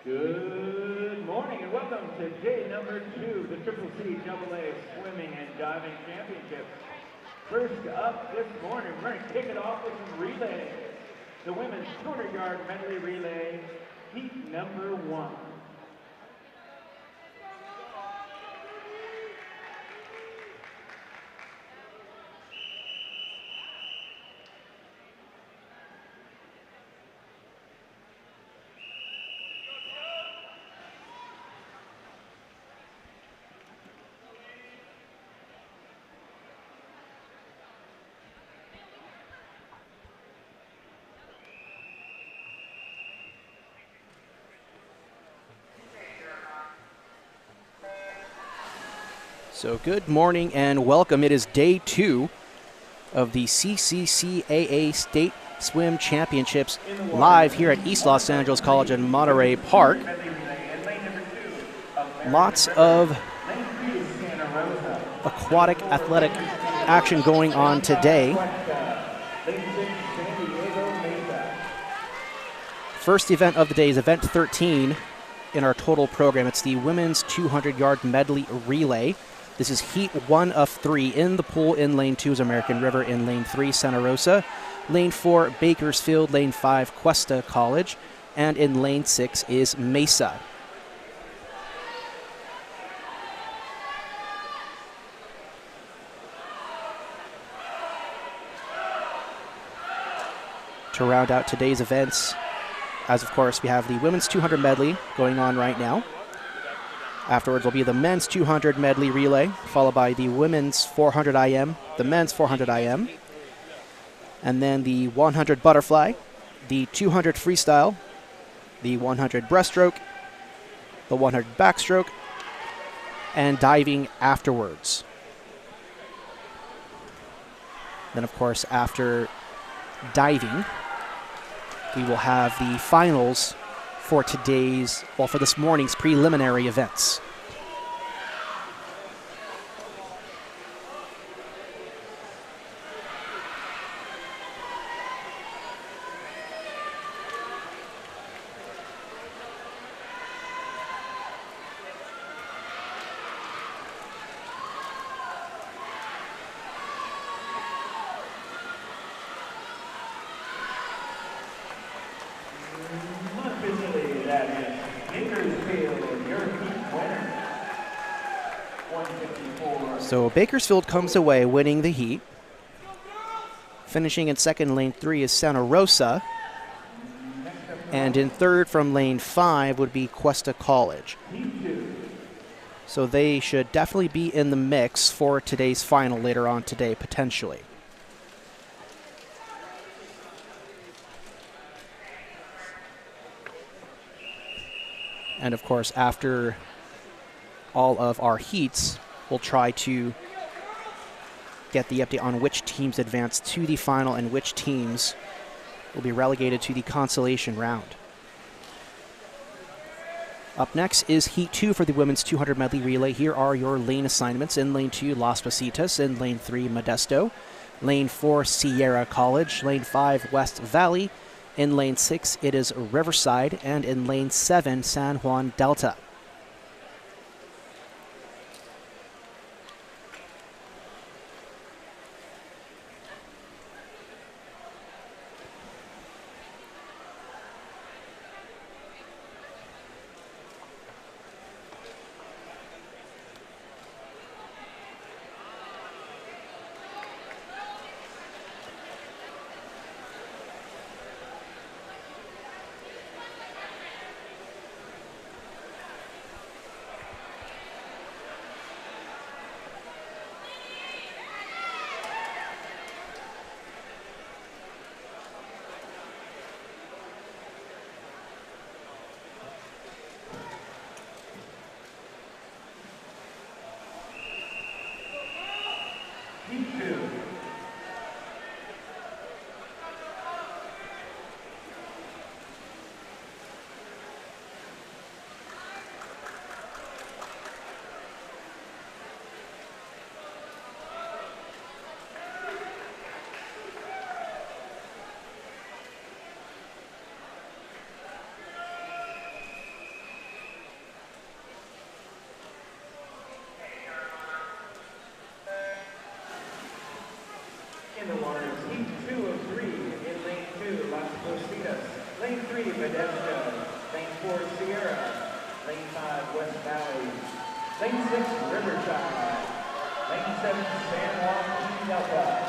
Good morning and welcome to day number 2, the CCCAA Swimming and Diving Championships. First up this morning, we're going to kick it off with some relays. The women's 200-yard medley relay, heat number 1. So good morning and welcome. It is day 2 of the CCCAA State Swim Championships live here at East Los Angeles College in Monterey Park. Lots of aquatic athletic action going on today. First event of the day is event 13 in our total program. It's the women's 200-yard medley relay. This is heat 1 of 3. In the pool, in lane 2 is American River, in lane 3 Santa Rosa, lane 4 Bakersfield, lane 5 Cuesta College, and in lane 6 is Mesa. To round out today's events, as of course we have the women's 200 medley going on right now. Afterwards will be the men's 200 medley relay, followed by the women's 400 IM, the men's 400 IM, and then the 100 butterfly, the 200 freestyle, the 100 breaststroke, the 100 backstroke, and diving afterwards. Then, of course, after diving, we will have the finals for today's, well, for this morning's preliminary events. So Bakersfield comes away winning the heat. Finishing in second, lane 3 is Santa Rosa. And in third from lane 5 would be Cuesta College. So they should definitely be in the mix for today's final later on today, potentially. And of course, after all of our heats, we'll try to get the update on which teams advance to the final and which teams will be relegated to the consolation round. Up next is Heat 2 for the women's 200 medley relay. Here are your lane assignments. In lane 2, Las Positas. In lane 3, Modesto. Lane 4, Sierra College. Lane 5, West Valley. In lane 6, it is Riverside. And in lane 7, San Juan Delta. Awards, Heat 2 of 3 in Lane 2, Las Cositas. Lane 3, Modesto. Lane 4, Sierra. Lane 5, West Valley. Lane 6, Riverside. Lane 7, San Juan Delta.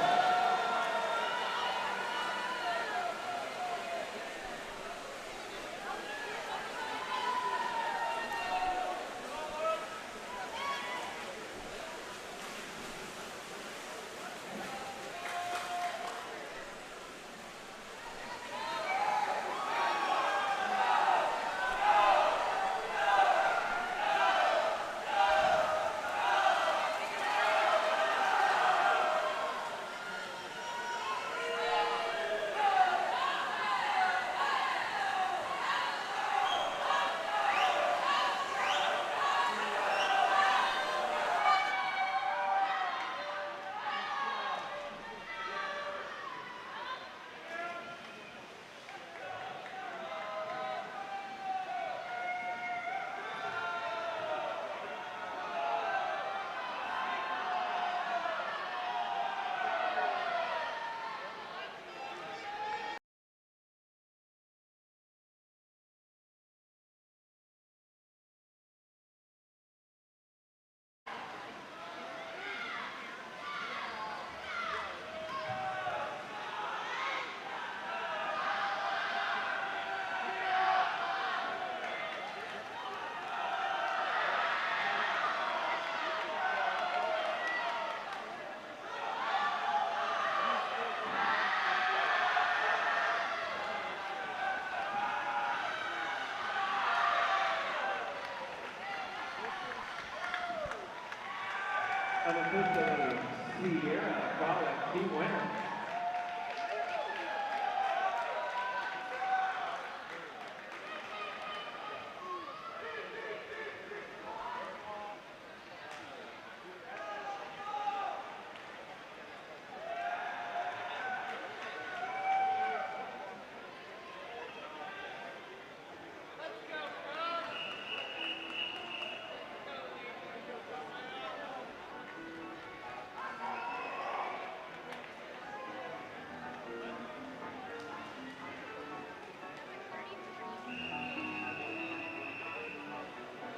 Unofficially, Sierra Pavlovich, team winner.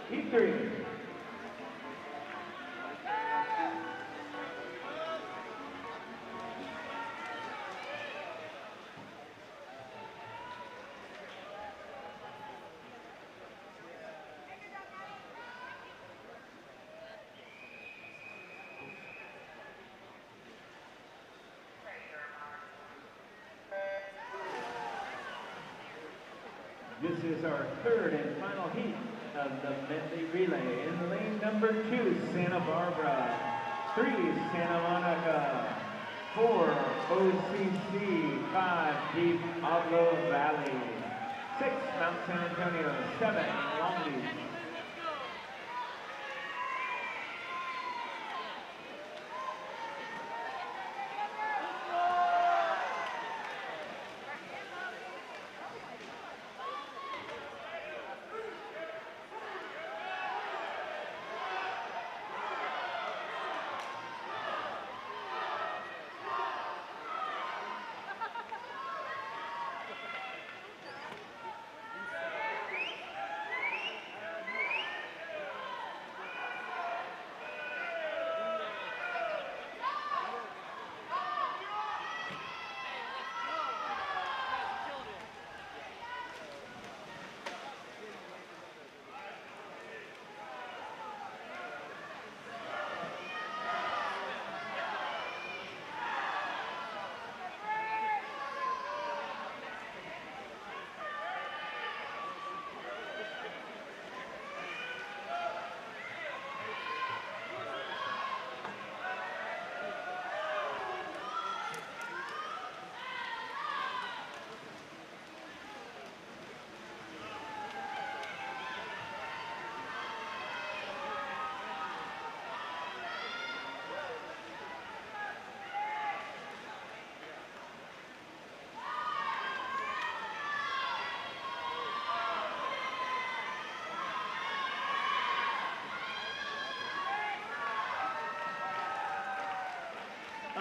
Heat 3. This is our third and final heat of the Medley relay. In lane number 2, Santa Barbara. 3, Santa Monica. 4, OCC. 5, Deep Pablo Valley. 6, Mount San Antonio. 7, Long Beach.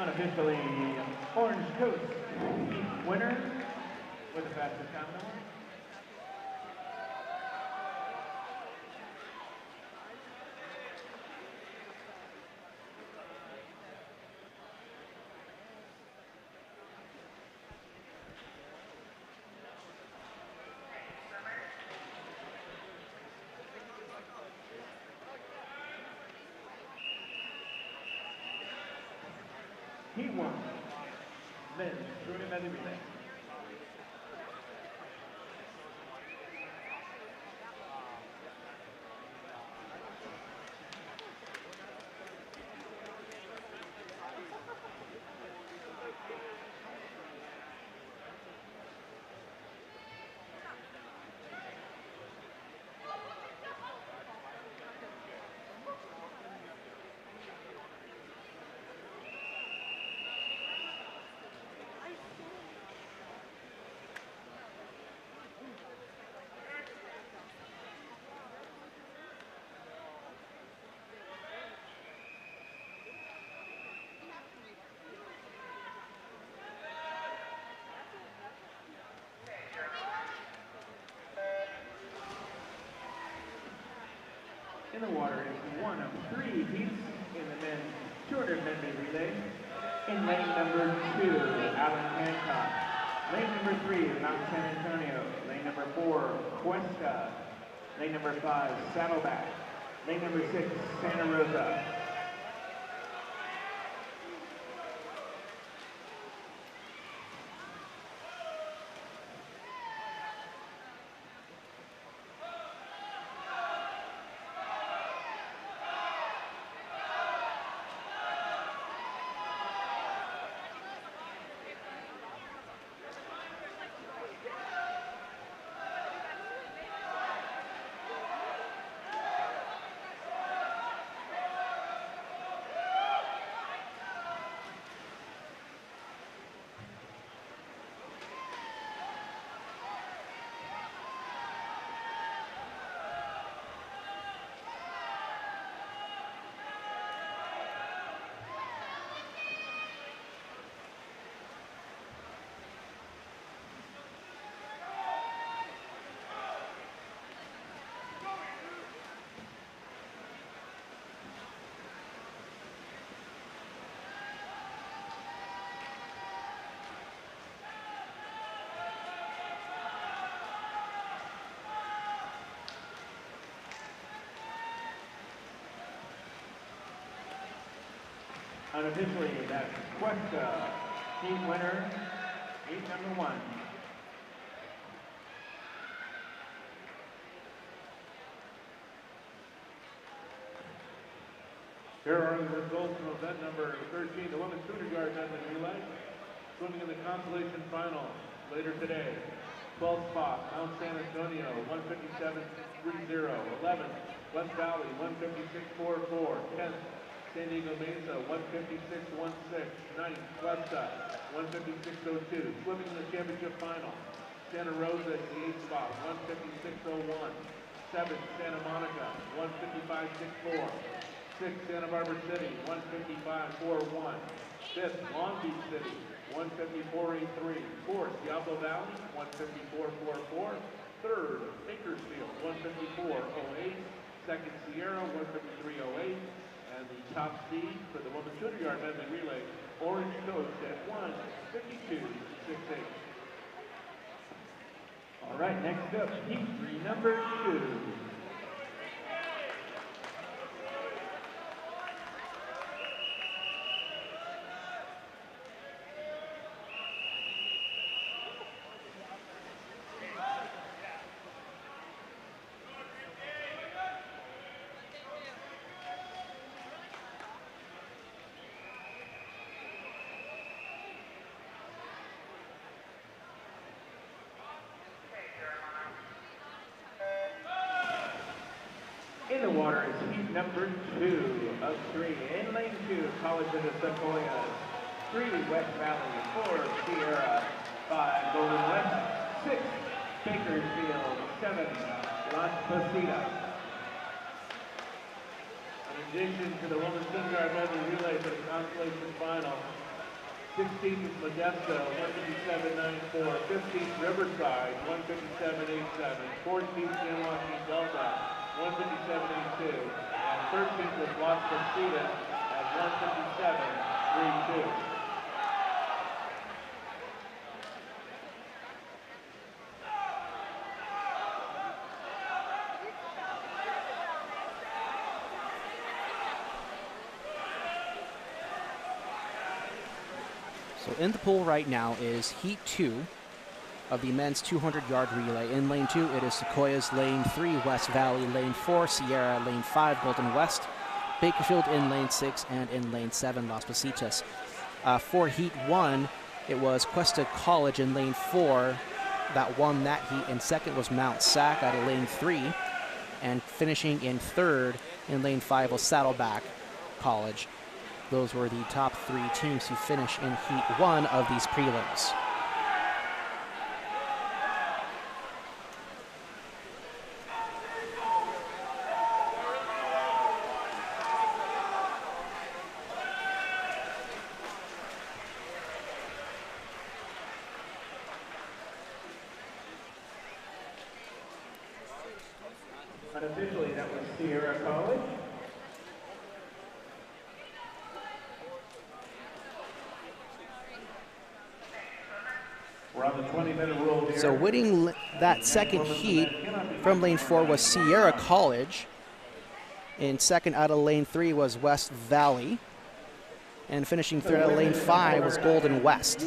Unofficially, Orange Coast winner with the fastest time in the world. He won men's 200 medley relay. In the water is one of three heats in the men's 200 medley relay. In lane number 2, Alan Hancock. Lane number 3, Mount San Antonio. Lane number 4, Cuesta. Lane number 5, Saddleback. Lane number 6, Santa Rosa. Unofficially, that's Cuesta, heat winner, heat number 1. Here are the results from event number 13, the women's 200-yard medley relay. Swimming in the consolation final later today. 12th spot, Mount San Antonio, 157.30. 11th, West Valley, 156.44. 10th, San Diego Mesa, 156.16. 9th, Cuesta, 156.02. Swimming in the championship final, Santa Rosa is the 8th spot, 156.01. 7th, Santa Monica, 155.64. 6th, Santa Barbara City, 155.41. 5th, Long Beach City, 154.83. 4th, Diablo Valley, 154.44. 3rd, Bakersfield, 154.08. 2nd, Sierra, 153.08. And the top speed for the women's 200-yard medley relay, Orange Coast at 152.68. All right, next up, heat 3, number 2. In the water is heat number 2 of 3. In lane 2, College of the Sequoias. 3, West Valley. 4, Sierra. 5, Golden West. 6, Bakersfield. 7, Las Positas. In addition to the women's 200-yard medley relay for the consolation final, 16th is Modesto, 157.94. 15th Riverside, 157.87. 14th San Joaquin Delta, 157.82. And 13th was Las Positas at 157.32. So in the pool right now is Heat 2 of the men's 200-yard relay. In Lane 2, it is Sequoias. Lane 3, West Valley. Lane 4, Sierra. Lane 5, Golden West. Bakersfield in Lane 6, and in Lane 7, Las Positas. For Heat 1, it was Cuesta College in Lane 4 that won that heat. In second was Mount Sac out of Lane 3. And finishing in third in Lane 5 was Saddleback College. Those were the top 3 teams who finish in Heat 1 of these prelims. Unofficially, that was Sierra College. We're on the 20-minute rule here. So winning that second heat from Lane 4 was Sierra College. In second out of Lane 3 was West Valley. And finishing third out of Lane 5 was Golden West.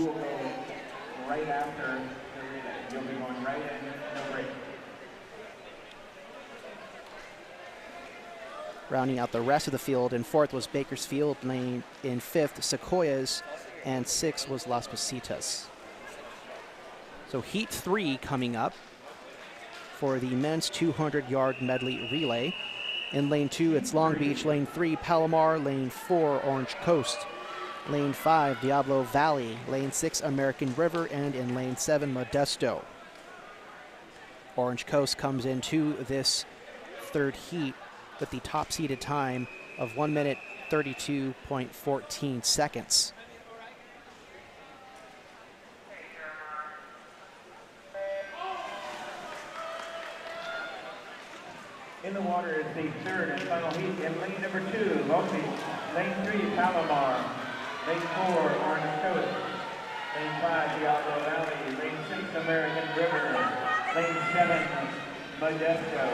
Right after the relay. You'll be going right in, no break. Rounding out the rest of the field, in fourth was Bakersfield. Lane in fifth, Sequoias. And sixth was Las Positas. So Heat 3 coming up for the men's 200-yard medley relay. In Lane 2, it's Long Beach. Lane 3, Palomar. Lane 4, Orange Coast. Lane 5, Diablo Valley. Lane 6, American River. And in Lane 7, Modesto. Orange Coast comes into this third heat with the top seeded time of 1 minute 32.14 seconds. In the water is the third and final heat in lane number 2, Long Beach. Lane 3, Palomar. Lane 4, Orange Coast. Lane 5, Diablo Valley. Lane 6, American River. Lane 7, Modesto.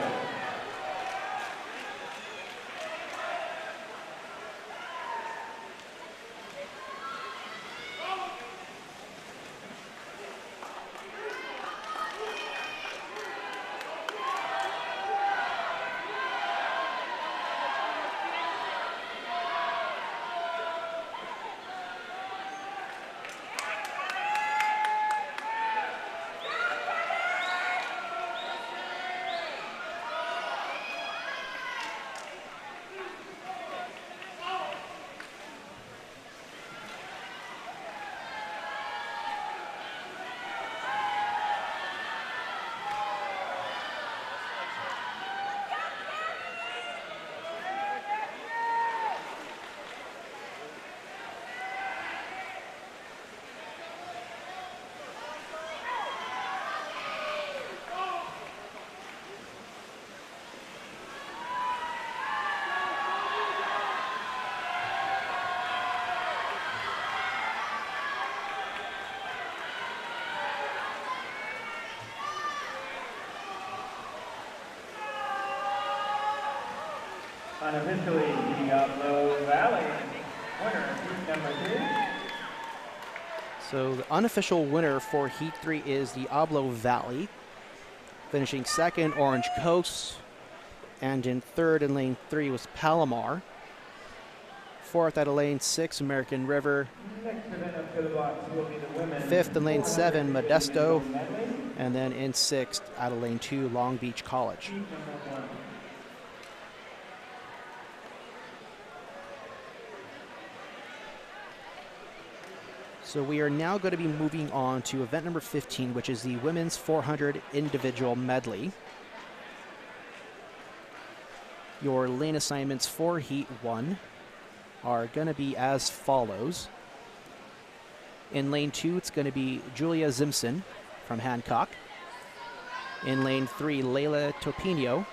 Unofficially, Diablo Valley, winner, heat number 2. So the unofficial winner for Heat 3 is Diablo Valley. Finishing second, Orange Coast. And in third in lane 3 was Palomar. Fourth out of lane 6, American River. Next event up to the box will be the women's Fifth in lane 7, Modesto. medley. And then in sixth out of lane 2, Long Beach College. Heat number 1. So we are now going to be moving on to event number 15, which is the women's 400 individual medley. Your lane assignments for Heat 1 are going to be as follows. In lane 2, it's going to be Julia Zimson from Hancock. In lane 3, Layla Topinio,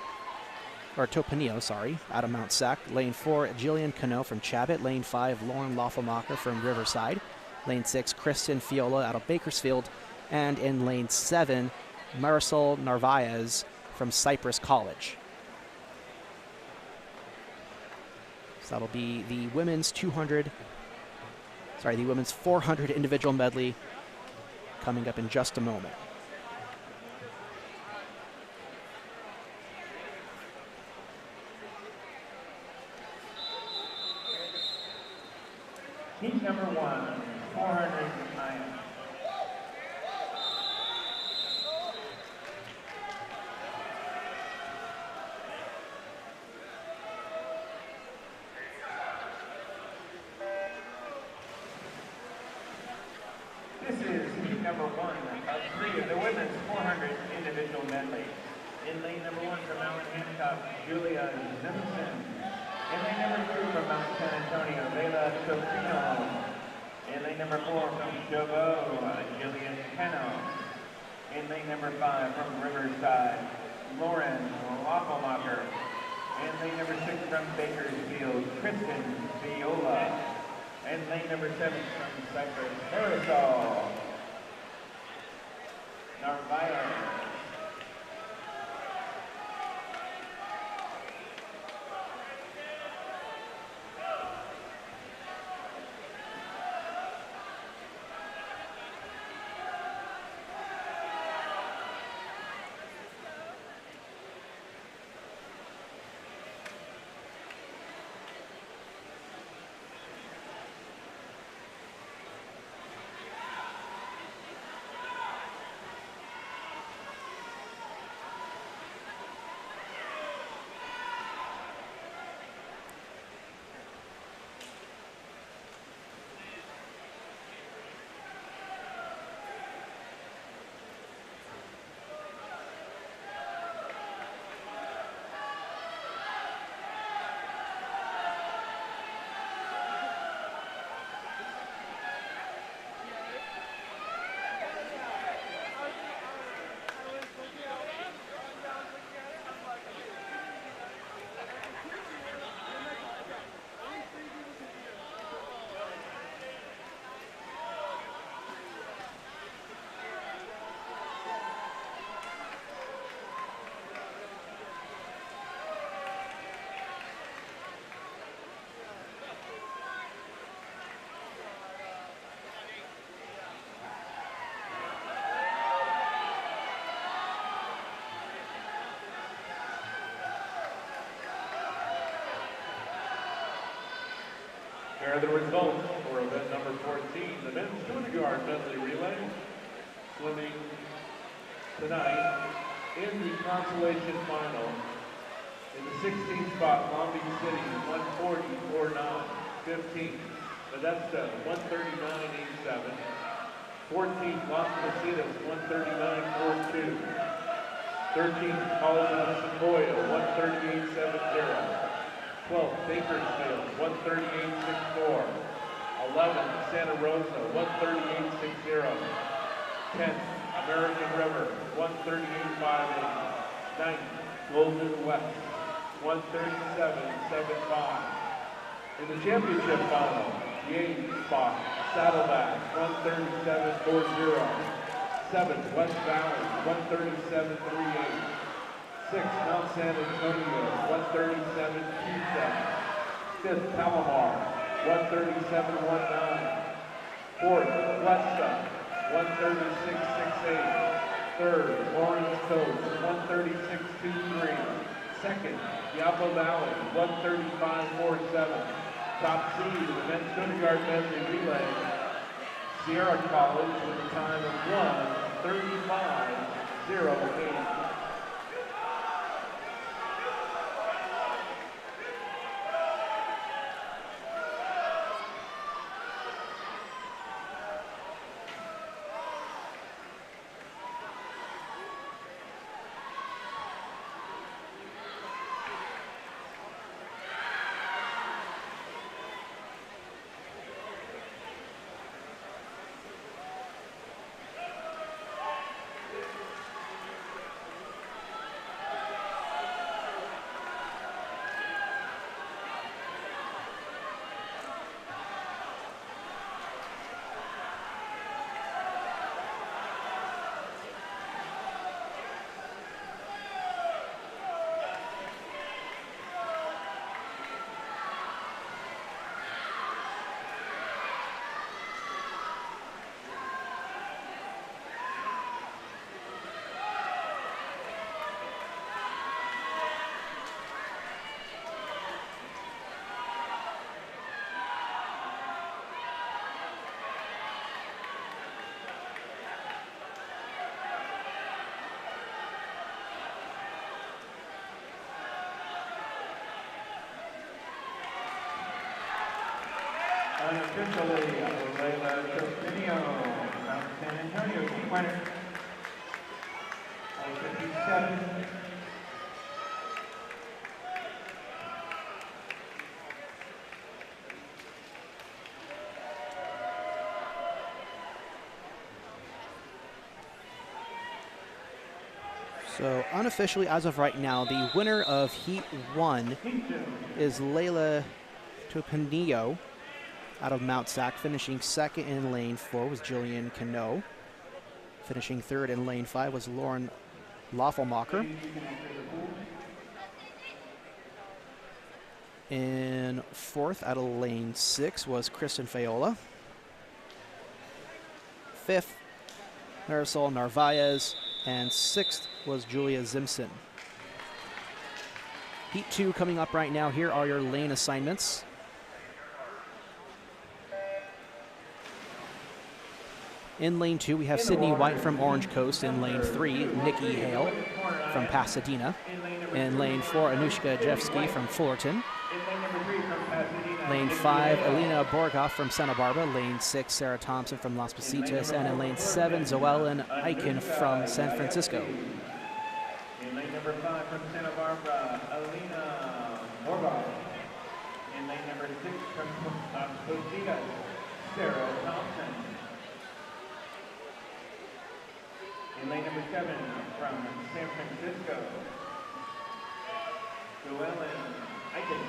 out of Mount Sac. Lane 4, Jillian Cano from Chabot. Lane 5, Lauren Loffelmacher from Riverside. Lane 6, Kristen Fiola out of Bakersfield. And in lane 7, Marisol Narvaez from Cypress College. So that'll be the women's 400 individual medley coming up in just a moment. Heat number 1, 400 iron. This is heat number 1 of 3 of the women's 400 individual medley. In lane number 1 from Mount Hancock, Julia Zimson. In lane number 2 from Mount San Antonio, Layla Topino. In lane number 4 from Jobo, Jillian Cano. In lane number 5 from Riverside, Lauren Loffelmacher. In lane number 6 from Bakersfield, Kristen Viola. And lane number 7 from Cypress, Marisol Narvaez. Here are the results for event number 14, the men's 200-yard medley relay. Swimming tonight in the consolation final. In the 16th spot, Long Beach City, 140.49. 15th, Modesto, 139.87. 14th, Las Positas, 139.42. 13th, Colorado Sequoia, 138.70. 12th, Bakersfield, 138.64. 11th, Santa Rosa, 138.60. 10th, American River, 138.58. 9th, Golden West, 137.75. In the championship final, the 8th spot, Saddleback, 137.40. 7th, West Valley, 137.38. 6th, Mount San Antonio, 137.27. 5th, Palomar, 137.19. 4th, Cuesta, 136.68. 3rd, Orange Coast, 136.23. 2nd, Diablo Valley, 135.47. Top seed in the men's 200-yard medley relay, Sierra College with a time of 1:35.08. officially Layla Trochinio from San Antonio, team winner. 57. So unofficially, as of right now, the winner of Heat 1 is Layla Topinio out of Mount Sac. Finishing second in lane 4 was Jillian Cano. Finishing third in lane 5 was Lauren Loffelmacher. In fourth out of lane 6 was Kristen Fayola. Fifth, Marisol Narvaez. And sixth was Julia Zimson. Heat 2 coming up right now. Here are your lane assignments. In lane 2, we have Sydney White from Orange Coast. In lane 3, Nikki Hale from Pasadena. In lane 4, Anushka Jeffsky from Fullerton. Lane 5, Alina Borgoff from Santa Barbara. Lane 6, Sarah Thompson from Las Positas. And in lane 7, Zoellen Eichen from San Francisco. In lane number 5 from Santa Barbara, Alina Borgoff. In lane number 6 from Las Positas, Sarah Thompson. In lane number 7 from San Francisco, Joellen Eichen.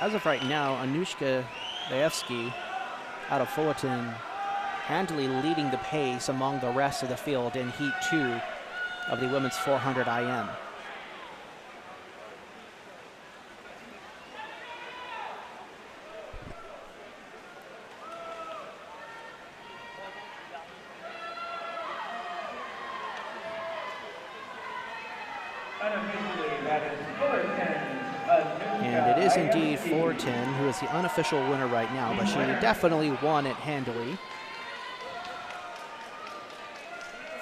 as of right now, Anushka Laevsky out of Fullerton handily leading the pace among the rest of the field in Heat 2 of the women's 400 IM. And it is indeed Fullerton who is the unofficial winner right now, but she definitely won it handily.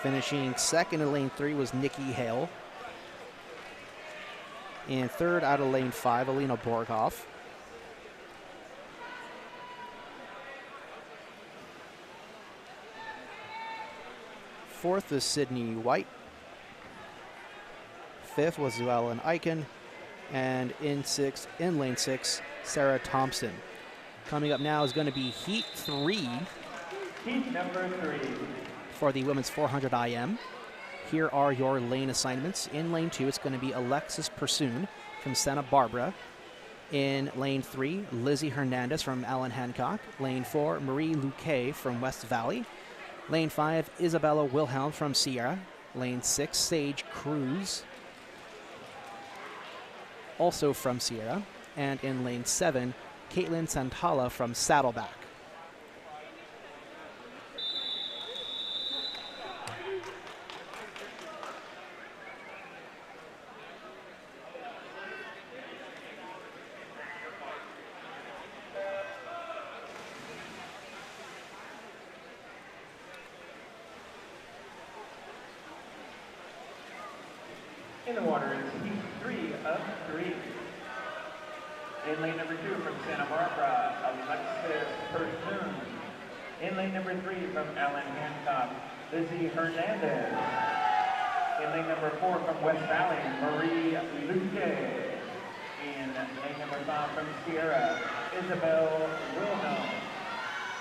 Finishing second in lane 3 was Nikki Hale. And third out of lane 5, Alina Borghoff. Fourth is Sydney White. Fifth was Llewellyn Eichen. And in lane 6, Sarah Thompson. Coming up now is going to be Heat 3. Heat number 3. For the women's 400 IM. Here are your lane assignments. In lane 2, it's going to be Alexis Persoon from Santa Barbara. In lane 3, Lizzie Hernandez from Allen Hancock. Lane 4, Marie Luque from West Valley. Lane 5, Isabella Wilhelm from Sierra. Lane 6, Sage Cruz, also from Sierra. And in lane 7, Caitlin Santala from Saddleback. In the water is Heat 3 of 3. In lane number 2 from Santa Barbara, Alexis Persoon. In lane number 3 from Allen Hancock, Lizzie Hernandez. In lane number 4 from West Valley, Marie Luque. In lane number 5 from Sierra, Isabel Wilhelm.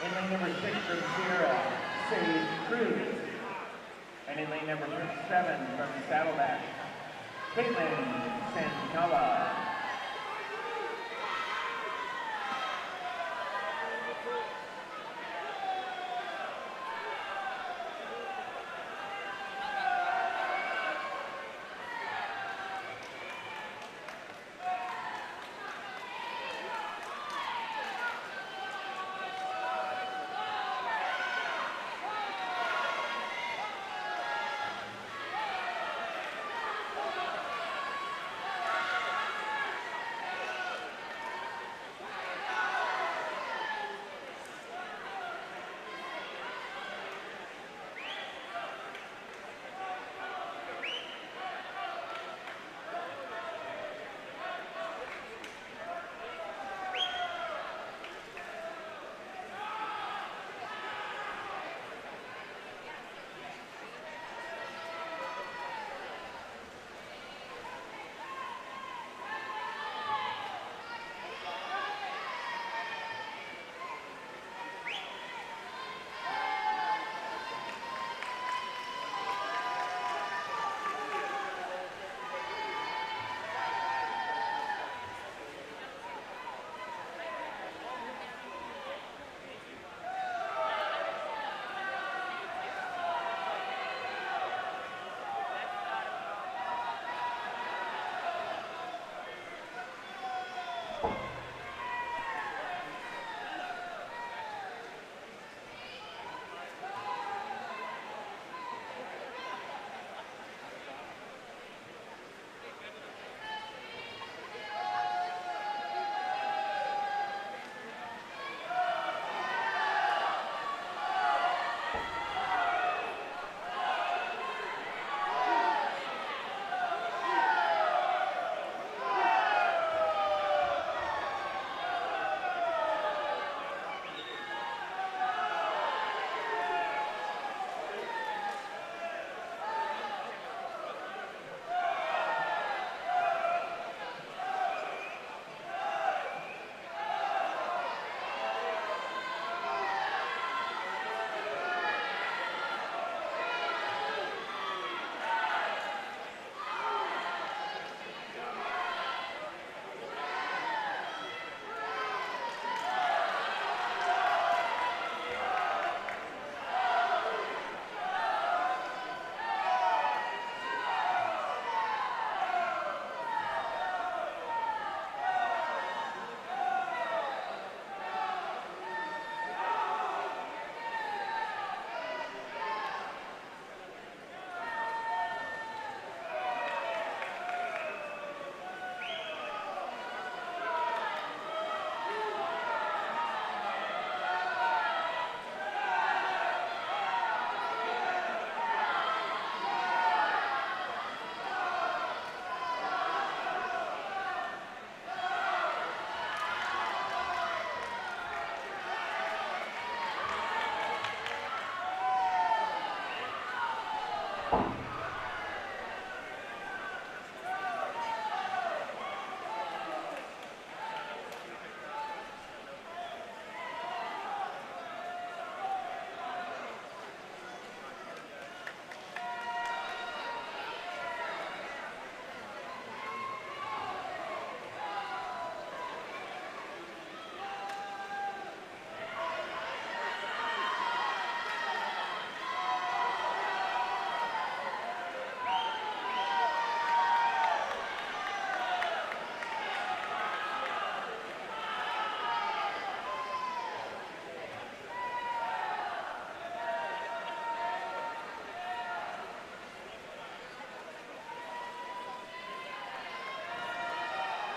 In lane number 6 from Sierra, Sage Cruz. And in lane number 7 from Saddleback, Caitlin Santala.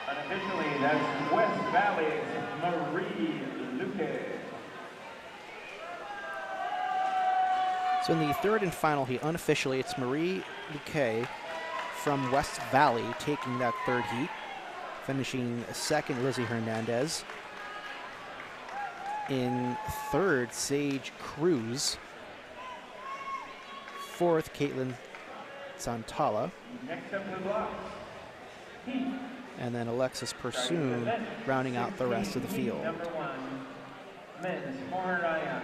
Unofficially, that's West Valley's Marie Luque. So in the third and final heat, unofficially, it's Marie Luque from West Valley taking that third heat. Finishing second, Lizzie Hernandez. In third, Sage Cruz. Fourth, Caitlin Santala. Next up to the blocks. Heat. And then Alexis Pursoon rounding out the rest of the field. Number 1, men's 400 IM.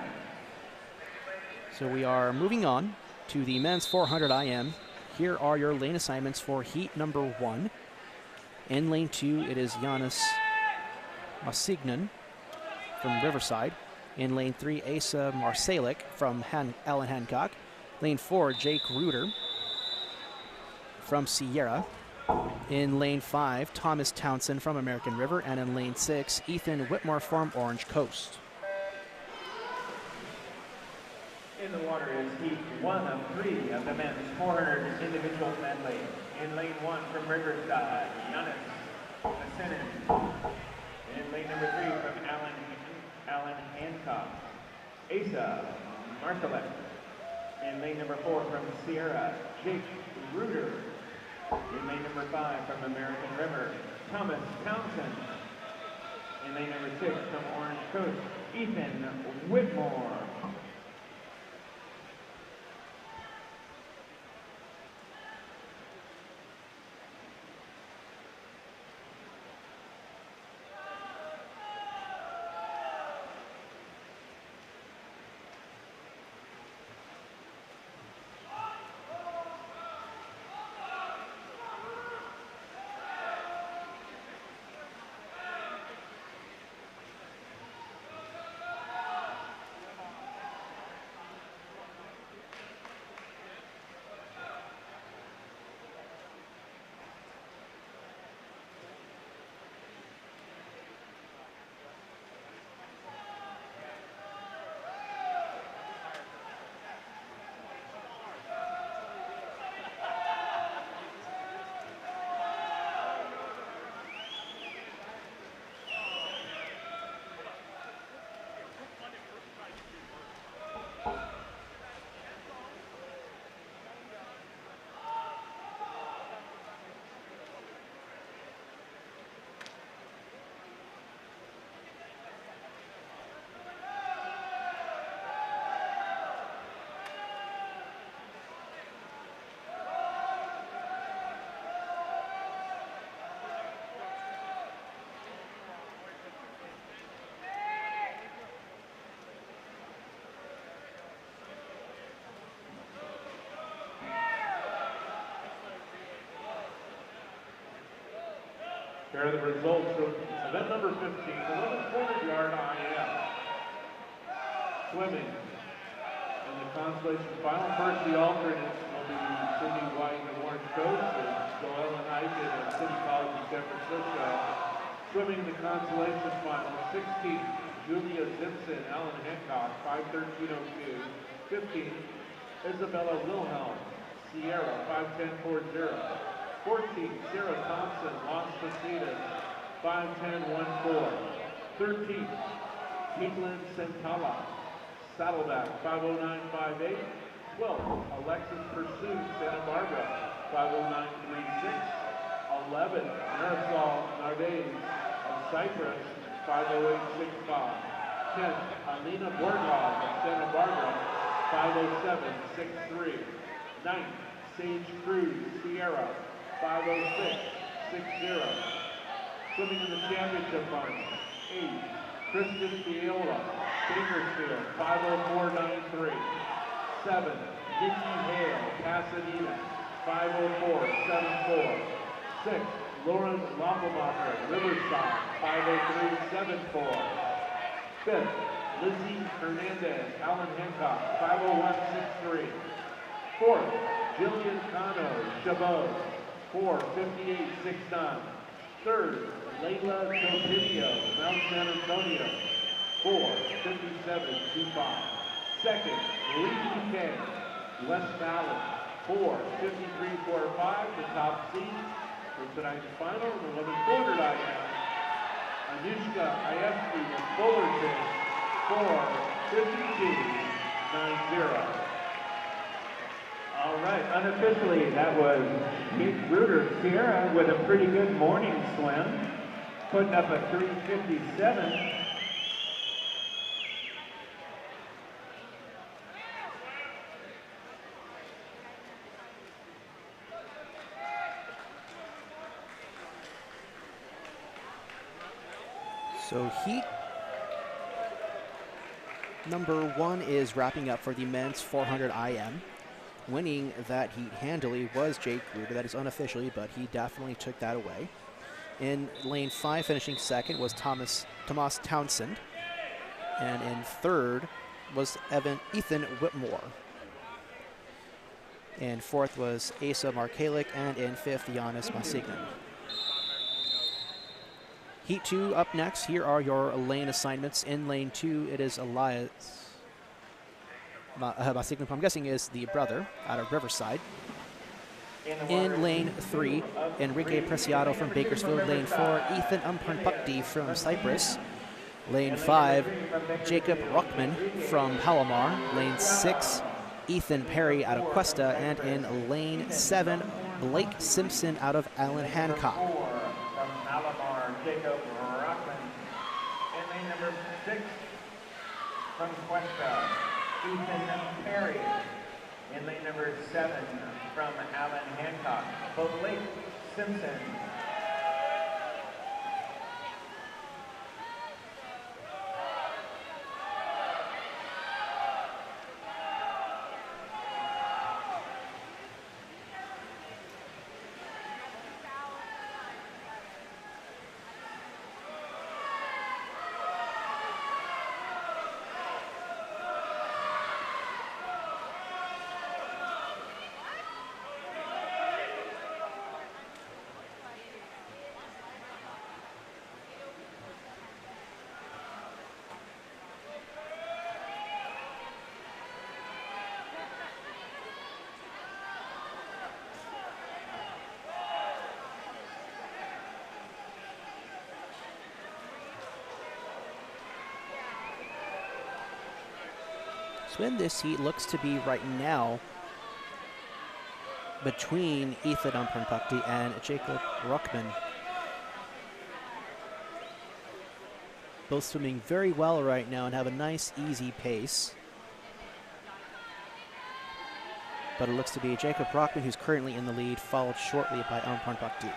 So we are moving on to the men's 400 IM. Here are your lane assignments for heat number 1. In lane 2, it is Giannis Masignan from Riverside. In lane 3, Asa Marsalik from Allen Hancock. Lane 4, Jake Reuter from Sierra. In lane 5, Thomas Townsend from American River. And in lane 6, Ethan Whitmore from Orange Coast. In the water is heat 1 of 3 of the men's 400 individual medley. In lane 1 from Riverside, Giannis Masignan. In lane number 3 from Allen Hancock, Asa Marsalek. In lane number 4 from Sierra, Jake Reuter. In lane number 5 from American River, Thomas Townsend. In lane number 6 from Orange Coast, Ethan Whitmore. Here are the results of event number 15, the women's 400-yard IM. Swimming. In the consolation final, first the alternates will be Cindy White of Orange Coast and Joellen Eichen of City College of San Francisco. Swimming in the consolation final, 16th, Julia Simpson, Allen Hancock, 5:13.02. 15th, Isabella Wilhelm, Sierra, 5:10.40. 14th, Sarah Thompson, Las Positas, 5:10.14. 13th, Caitlin Santala, Saddleback, 5:09.58. 12th, Alexis Pursuit, Santa Barbara, 5:09.36. 11th, Marisol Nardes of Cyprus, 5:08.65. 10th, Alina Borgov of Santa Barbara, 5:07.63. Ninth, Sage Cruz, Sierra, 506.60. Swimming in the championship final, 8th, Kristen Viola, Bakersfield, 504.93. 7th, Nikki Hale, Pasadena, 504.74. 6th, Lauren Loppelmacher, Riverside, 503.74. 5th, Lizzie Hernandez, Allen Hancock, 501.63. 4th, Jillian Cano, Chabot, 4:58.69. 3rd, Layla Topinio, Mount San Antonio, 4:57.25. 2nd, Lee Bouquet, West Valley, 4:53.45. The top seed for tonight's final, the women's 400 IM. Anushka Ayesky of Fullerton, 4:52.90. All right, unofficially, that was Kate Ruder Sierra with a pretty good morning swim, putting up a 3:57. So heat number 1 is wrapping up for the men's 400 IM. Winning that heat handily was Jake Ruder. That is unofficially, but he definitely took that away. In lane 5, finishing second, was Tomas Townsend. And in third was Ethan Whitmore. In fourth was Asa Markalik, and in fifth, Giannis Masignan. Heat 2 up next. Here are your lane assignments. In lane 2, it is Elias Masignan, I'm guessing is the brother out of Riverside. In lane 3, Enrique Preciado from Bakersfield. Lane 4, Ethan Umparnpukti from Cyprus. Lane 5, Jacob Ruckman from Palomar. Lane 6, Ethan Perry out of Cuesta. And in lane 7, Blake Simpson out of Allen Hancock. From Palomar, Jacob Ruckman. In lane number 6, from Cuesta, Ethan Perry. In lane number 7, from Allen Hancock, Blake Simpson. So in this heat, looks to be right now between Ethan Umparnpukti and Jacob Ruckman. Both swimming very well right now and have a nice, easy pace. But it looks to be Jacob Ruckman who's currently in the lead, followed shortly by Umparnpukti.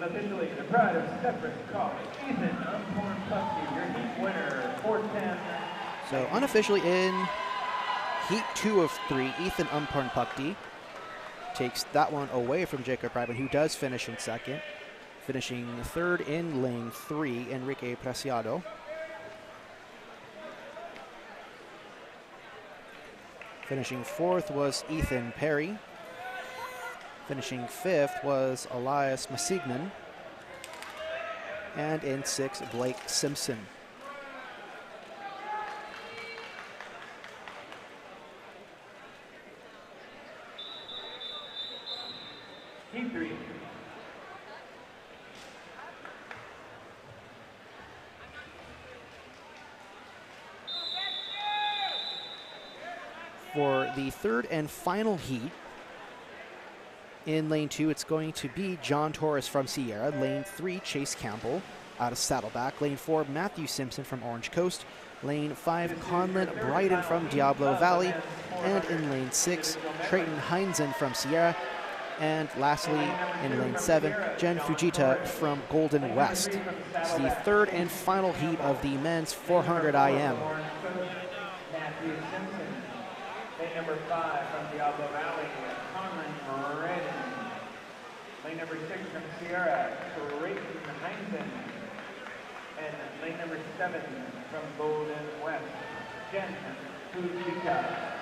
Unofficially, the pride of Cypress College, Ethan Uncorn Puffy, your heat winner, 410. So unofficially in heat 2 of 3, Ethan Umpornpukti takes that one away from Jacob Ryman, who does finish in second. Finishing third in lane 3, Enrique Preciado. Finishing fourth was Ethan Perry. Finishing fifth was Elias Masignan. And in sixth, Blake Simpson. Heat 3. For the third and final heat, in lane 2, it's going to be John Torres from Sierra. Lane 3, Chase Campbell out of Saddleback. Lane 4, Matthew Simpson from Orange Coast. Lane 5, Conlon Bryden from Diablo Valley. And in lane 6, Trayton Heinzen from Sierra. And lastly, in lane 7, Jen Fujita from Golden West. It's the third and final heat of the men's 400 IM. Matthew Simpson. Lane number 5 from Diablo Valley, Conlon Bryden. Lane number 6 from Sierra, Trayton Heinzen. And lane number 7 from Golden West, Jen Fujita.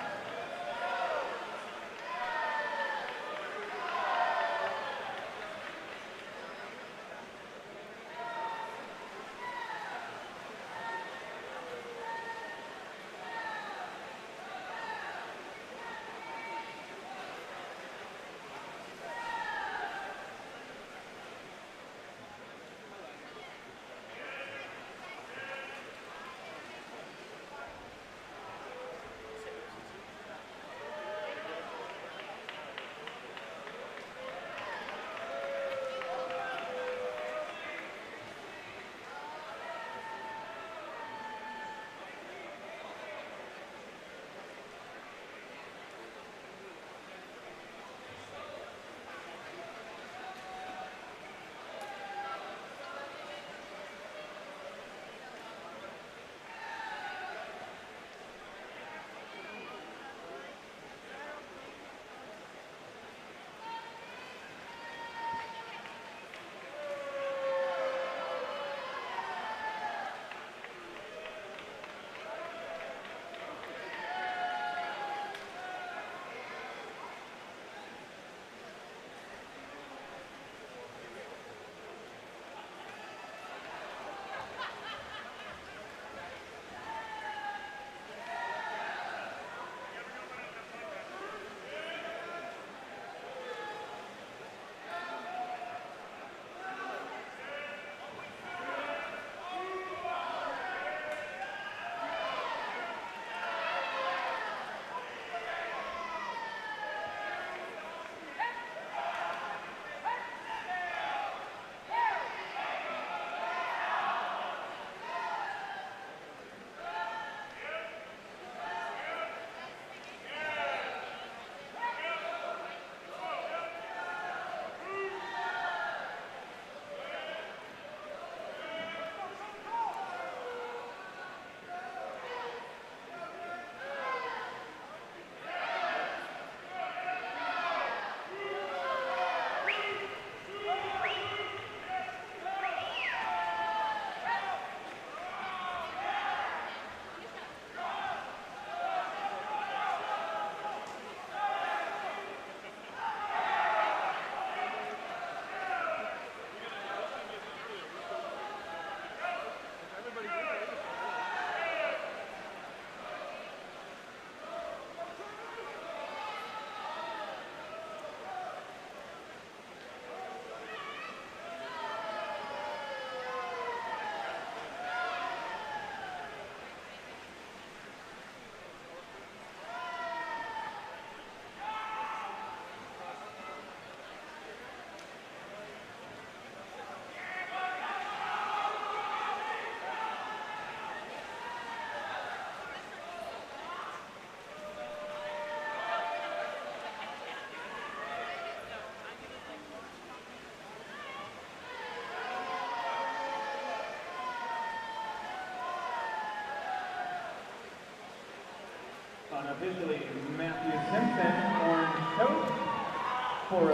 Unofficially, Matthew Simpson, Orange Coast.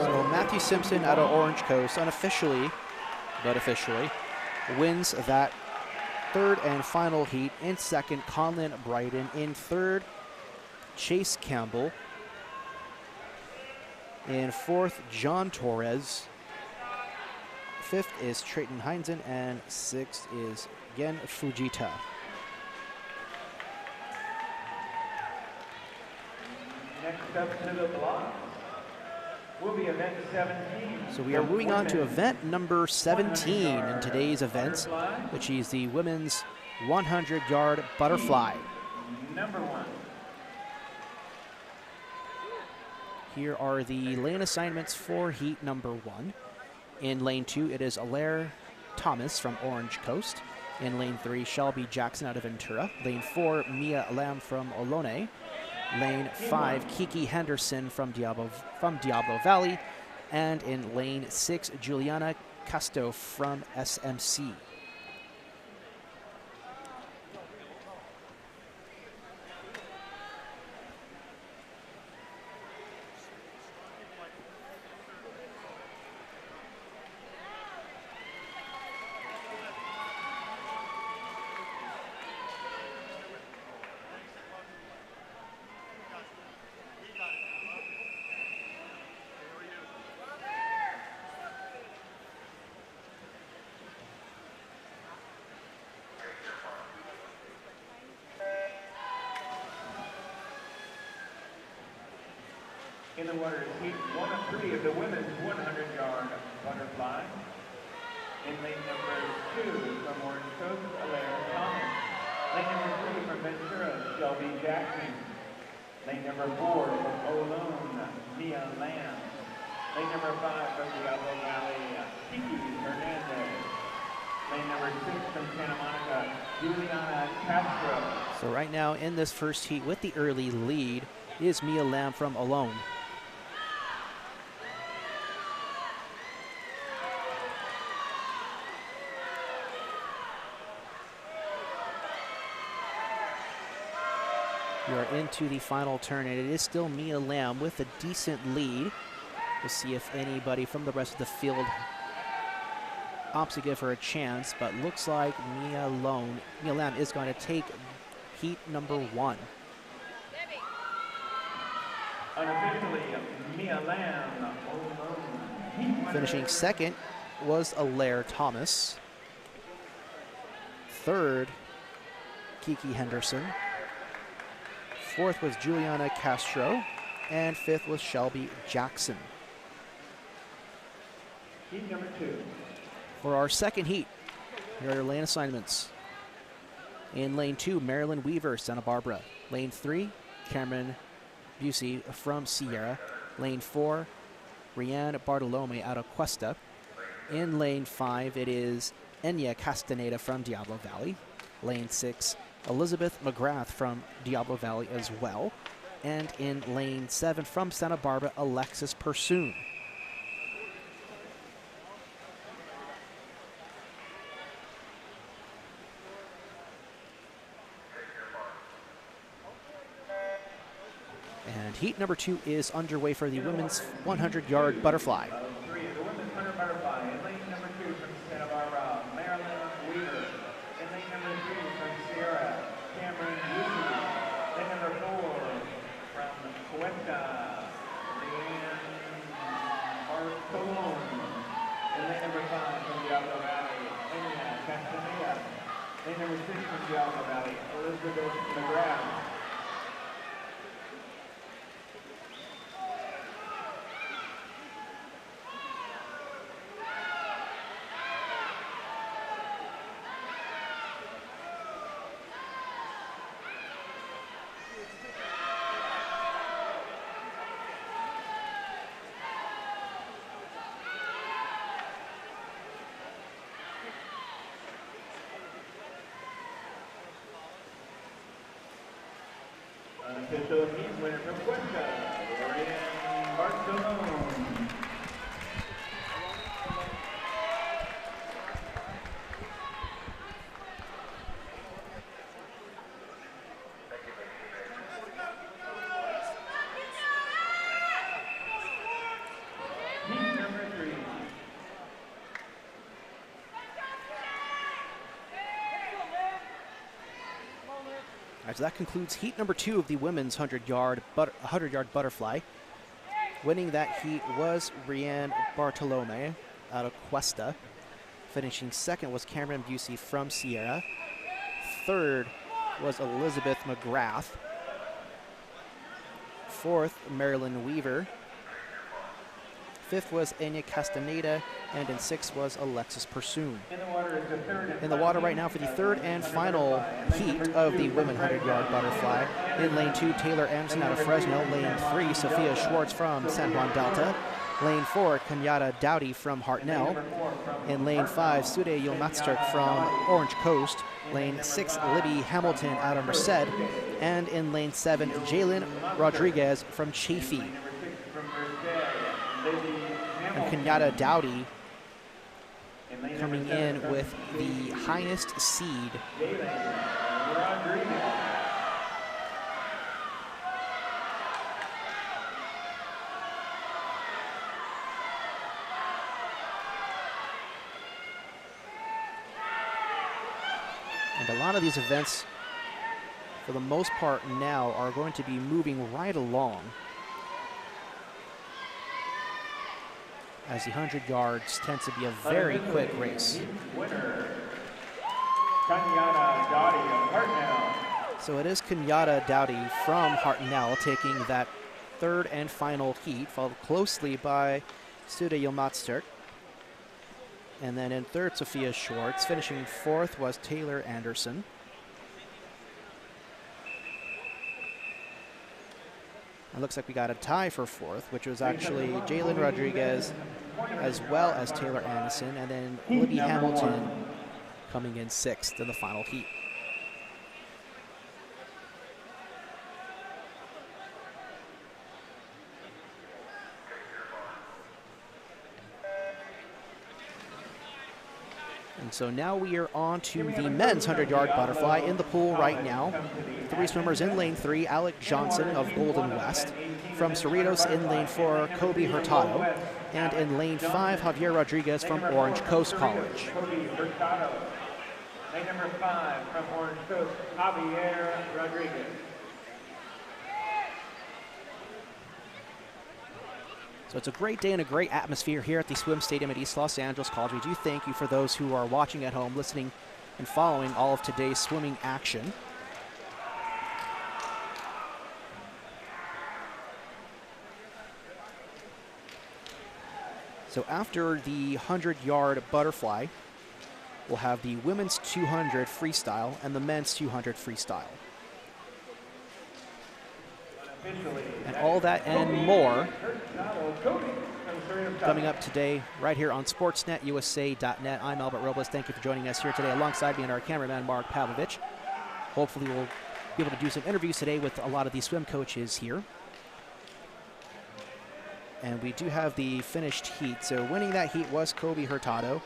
So Matthew Simpson out of Orange Coast, unofficially, but officially, wins that third and final heat. In second, Conlon Bryden. In third, Chase Campbell. In fourth, John Torres. Fifth is Trayton Heinzen, and sixth is Gen Fujita. Next up to the block will be event 17. So we are moving on to event number 17 in today's events, which is the women's 100-yard butterfly. Number 1. Here are the lane assignments for heat number 1. In lane 2, it is Alaire Thomas from Orange Coast. In lane 3, Shelby Jackson out of Ventura. Lane 4, Mia Lam from Ohlone. Lane 5, Kiki Henderson from Diablo Valley. And in lane 6, Juliana Casto from SMC. In the water is heat 1 of 3 of the women's 100-yard butterfly. In lane number 2 from Orange Coast, Alaire Thomas. Lane number 3 from Ventura, Shelby Jackson. Lane number 4 from Ohlone, Mia Lam. Lane number 5 from Diablo Valley, Kiki Hernandez. Lane number 6 from Santa Monica, Juliana Castro. So right now in this first heat with the early lead is Mia Lam from Ohlone. We are into the final turn, and it is still Mia Lam with a decent lead. We'll see if anybody from the rest of the field opts to give her a chance, but looks like Mia Lam is going to take heat number 1. Unofficially, Mia Lam. Finishing second was Alaire Thomas. Third, Kiki Henderson. Fourth was Juliana Castro. And fifth was Shelby Jackson. Heat number 2. For our second heat, here are your lane assignments. In lane 2, Marilyn Weaver, Santa Barbara. Lane 3, Cameron Busey from Sierra. Lane 4, Rianne Bartolome out of Cuesta. In lane 5, it is Enya Castaneda from Diablo Valley. Lane 6, Elizabeth McGrath from Diablo Valley as well. And in lane 7 from Santa Barbara, Alexis Pursoon. And heat number 2 is underway for the women's 100-yard butterfly. The women's 100 butterfly. In lane number 2 from Santa Barbara, Marilyn Weaver. In lane number 3 from Sierra, Cameron Busey. Lane number 4 from Cuesta, Rianne Bartolome. In lane number 5 from Diablo Valley, Enya Castaneda. Lane number 6 from Diablo Valley, Elizabeth McGrath. Unofficial heat winner from Cuesta, Rianne Bartolome. So that concludes heat number 2 of the women's 100-yard butterfly. Winning that heat was Rianne Bartolome out of Cuesta. Finishing second was Cameron Busey from Sierra. Third was Elizabeth McGrath. Fourth, Marilyn Weaver. Fifth was Enya Castaneda, and in sixth was Alexis Pursoon. In the water right now for the third and final heat of the women 100-yard butterfly. In lane 2, Taylor Anderson out of Fresno. Lane 3, Sophia Schwartz from San Juan Delta. Lane 4, Kenyatta Dowdy from Hartnell. In lane 5, Sude Yilmazturk from Orange Coast. Lane 6, Libby Hamilton out of Merced. And in lane 7, Jalen Rodriguez from Chaffee. And Kenyatta Dowdy coming in with the highest seed. And a lot of these events, for the most part now, are going to be moving right along, as the 100 yards tends to be a very quick race. Winner, Kenyatta Dowdy of Hartnell. So it is Kenyatta Dowdy from Hartnell taking that third and final heat, followed closely by Sude Yilmazturk. And then in third, Sophia Schwartz. Finishing fourth was Taylor Anderson. It looks like we got a tie for fourth, which was actually Jalen Rodriguez as well as Taylor Anderson, and then Libby Hamilton coming in sixth in the final heat. And so now we are on to the men's 100-yard butterfly in the pool right now. 3 swimmers in lane 3, Alec Johnson of Golden West. From Cerritos in lane 4, Kobe Hurtado. And in lane 5, Javier Rodriguez from Orange Coast College. Kobe Hurtado. Lane number 5 from Orange Coast, Javier Rodriguez. So it's a great day and a great atmosphere here at the Swim Stadium at East Los Angeles College. We do thank you for those who are watching at home, listening, and following all of today's swimming action. So after the 100-yard butterfly, we'll have the women's 200 freestyle and the men's 200 freestyle. And all that and more coming up today right here on sportsnetusa.net. I'm Albert Robles. Thank you for joining us here today. Alongside me and our cameraman, Mark Pavlovich. Hopefully we'll be able to do some interviews today with a lot of the swim coaches here. And we do have the finished heat. So winning that heat was Kobe Hurtado.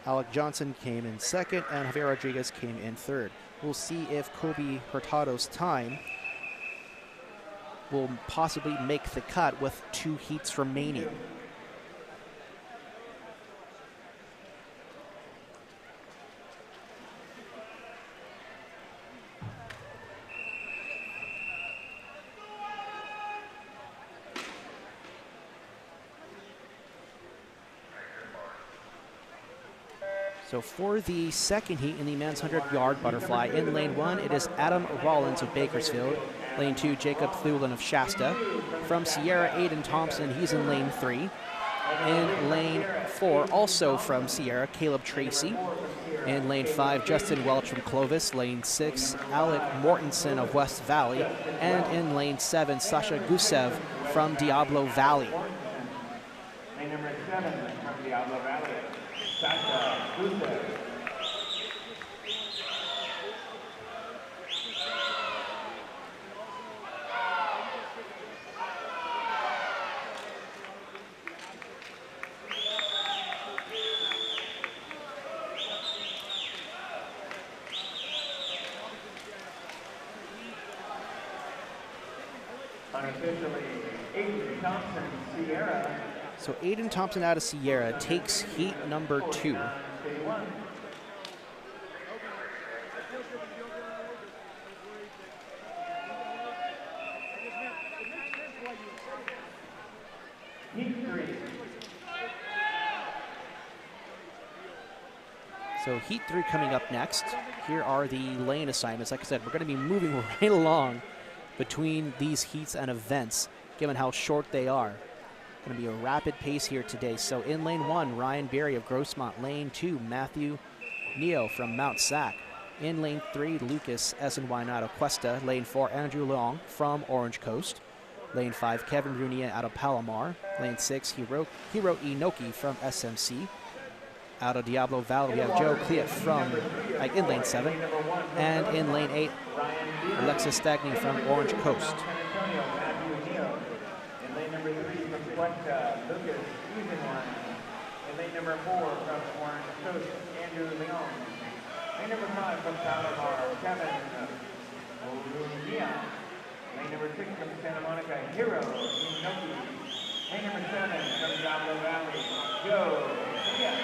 Alec Johnson came in second, and Javier Rodriguez came in third. We'll see if Kobe Hurtado's time will possibly make the cut with 2 heats remaining. So for the second heat in the men's 100-yard butterfly, in lane 1, it is Adam Rollins of Bakersfield. Lane 2, Jacob Thulin of Shasta. From Sierra, Aiden Thompson, he's in lane 3. In lane 4, also from Sierra, Caleb Tracy. In lane 5, Justin Welch from Clovis. Lane 6, Alec Mortensen of West Valley. And in lane 7, Sasha Gusev from Diablo Valley. Lane number 7 from Diablo Valley, Sasha Gusev. Unofficially, Aiden Thompson, Sierra. So Aiden Thompson out of Sierra takes heat number 2. So heat 3 coming up next. Here are the lane assignments. Like I said, we're going to be moving right along between these heats and events, given how short they are. Going to be a rapid pace here today. So in lane 1, Ryan Berry of Grossmont. Lane 2, Matthew Neo from Mount Sac. In lane 3, Lucas SNY out of Cuesta. Lane 4, Andrew Long from Orange Coast. Lane 5, Kevin Brunier out of Palomar. Lane 6, Hiro Inoki from SMC. Out of Diablo Valley, we have Joe Cleat from, in lane 7. And in lane 8, Alexis Stagny from Orange Coast. In lane number 3 from Cuesta, Lucas Evenline. In lane number 4 from Orange Coast, Andrew Leon. Lane number 5 from Palomar, Kevin O'Neill. Lane number 6 from Santa Monica, Hiro Inoki. Lane number 7 from Diablo Valley, Joe Cleat.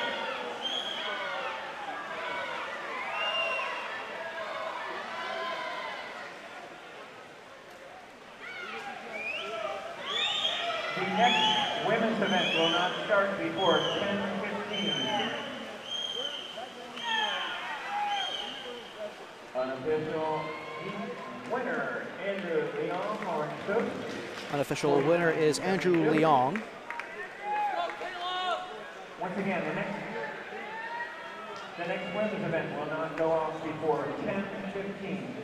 The next women's event will not start before 10:15. Unofficial winner, Andrew Leong, Orange Coast. Unofficial winner is Andrew Leong. Once again, the next women's event will not go off before 10:15.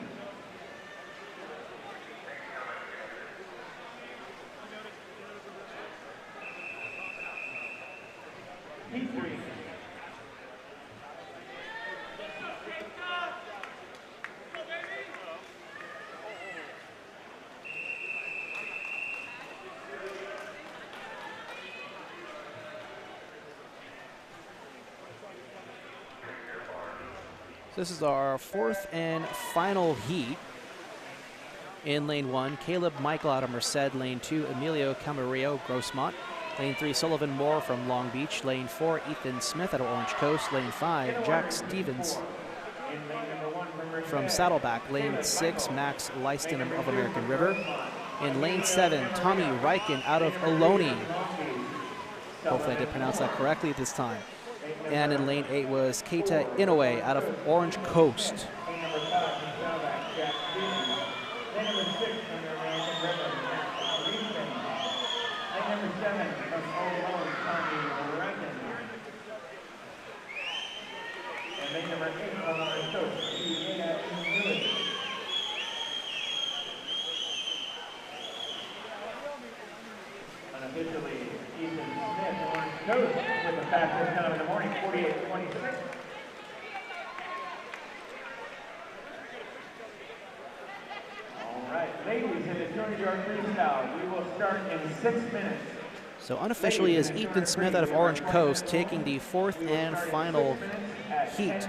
Heat 3. This is our 4th and final heat. In lane 1, Caleb Michael out of Merced. Lane 2, Emilio Camarillo, Grossmont. Lane 3, Sullivan Moore from Long Beach. Lane 4, Ethan Smith out of Orange Coast. Lane 5, Jack Stevens from Saddleback. Lane 6, Max Leiston of American River. In lane 7, Tommy Riken out of Ohlone. Hopefully I did pronounce that correctly this time. And in lane 8 was Keita Inoue out of Orange Coast. Unofficially, Ethan Smith, Orange Coast, with the fastest time in the morning, 48.26. All right, ladies, in the 200-yard freestyle, we will start in 6 minutes. So unofficially is Ethan Smith out of Orange Coast taking the 4th and final heat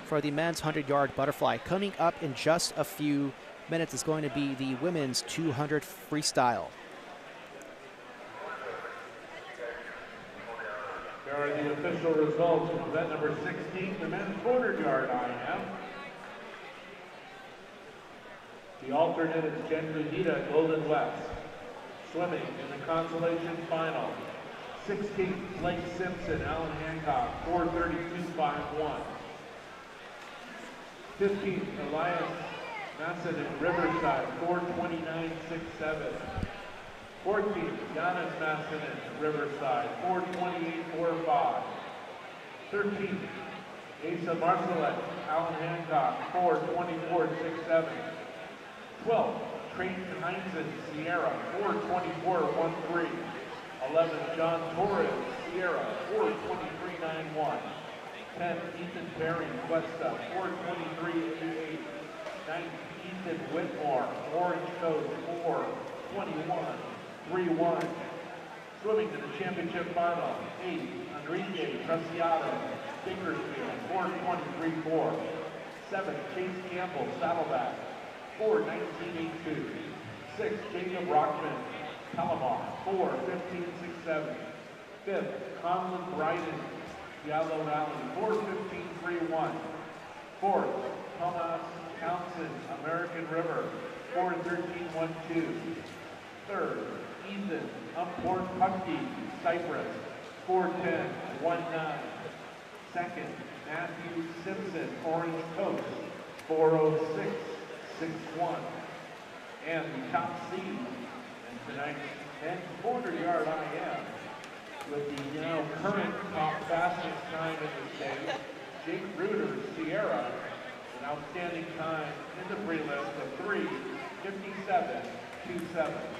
for the men's 100-yard butterfly. Coming up in just a few minutes is going to be the women's 200 freestyle. There are the official results of event number 16, the men's 400-yard IM. The alternate is Jen Gudita, Golden West. Swimming in the consolation final. 16th, Blake Simpson, Alan Hancock, 4:32.51. 15th, Elias Masson in Riverside, 4:29.67. 14th, Giannis Masson in Riverside, 4:28.45. 13th, Asa Marcellet, Alan Hancock, 4:24.67. 12th, Creighton Heinzen, Sierra, 4:24.13. 11th, John Torres, Sierra, 4:23.91. 10th, Ethan Perry, Cuesta, 4:23.88. 9th, Ethan Whitmore, Orange Coast, 4:21.31. Swimming to the championship final, 8th, Enrique Preciado, Bakersfield, 4:23.4. 7th, Chase Campbell, Saddleback, 4:19.82. 6th, Jacob Rockman, Palomar, 4:15.67. 5th, Conlon Bryden, Diablo Valley, 4:15.31. 4th, Thomas Townsend, American River, 4:13.12. 3rd, Ethan Umport Puckey, Cypress, 4:10.19. 2nd, Matthew Simpson, orange coat, 406.61. And the top seed in tonight's men's 400-yard IM with the now current top fastest time in the state, Jake Ruder, Sierra, an outstanding time in the prelims of 3:57.27.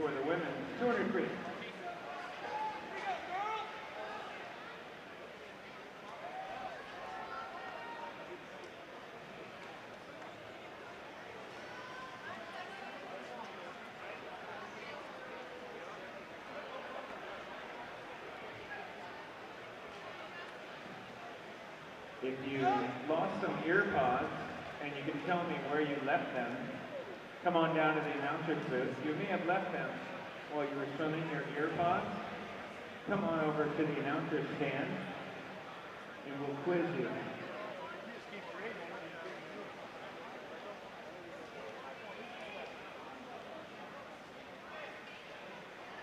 For the women, 200 free. If you lost some ear pods and you can tell me where you left them, come on down to the announcer's booth. You may have left them while you were swimming your ear pods. Come on over to the announcer's stand and we'll quiz you.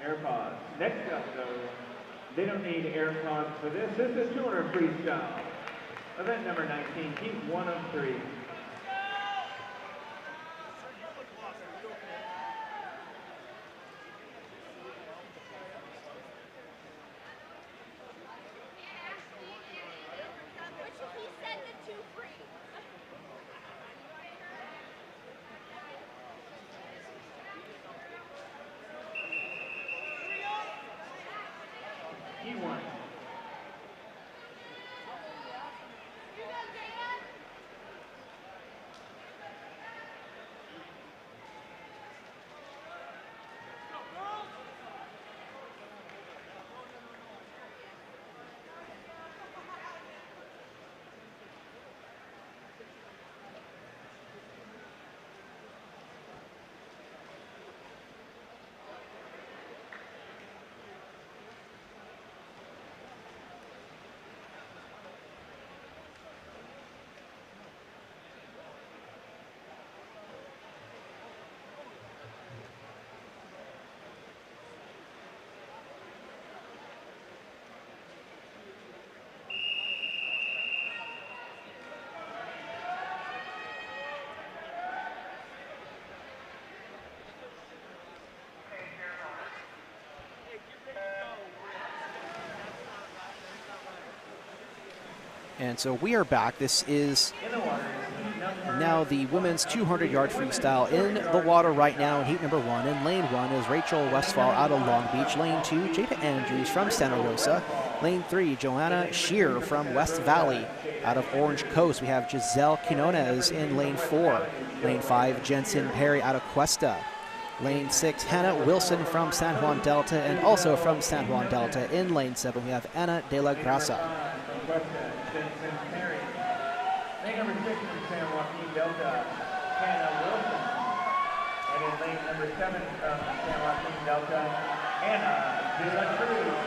AirPods. Next up though, they don't need AirPods for this. This is 200 freestyle. Event number 19, heat 1 of 3. And so we are back. This is now the women's 200-yard freestyle in the water right now in heat number 1. In lane 1 is Rachel Westphal out of Long Beach. Lane 2, Jada Andrews from Santa Rosa. Lane 3, Joanna Shear from West Valley. Out of Orange Coast, we have Giselle Quinones in lane 4. Lane 5, Jensen Perry out of Cuesta. Lane 6, Hannah Wilson from San Juan Delta, and also from San Juan Delta in lane 7, we have Ana de la Grasa. Lane number 6 from San Joaquin Delta, Hannah Wilson. And in lane number 7 from San Joaquin Delta, Anna de la Cruz.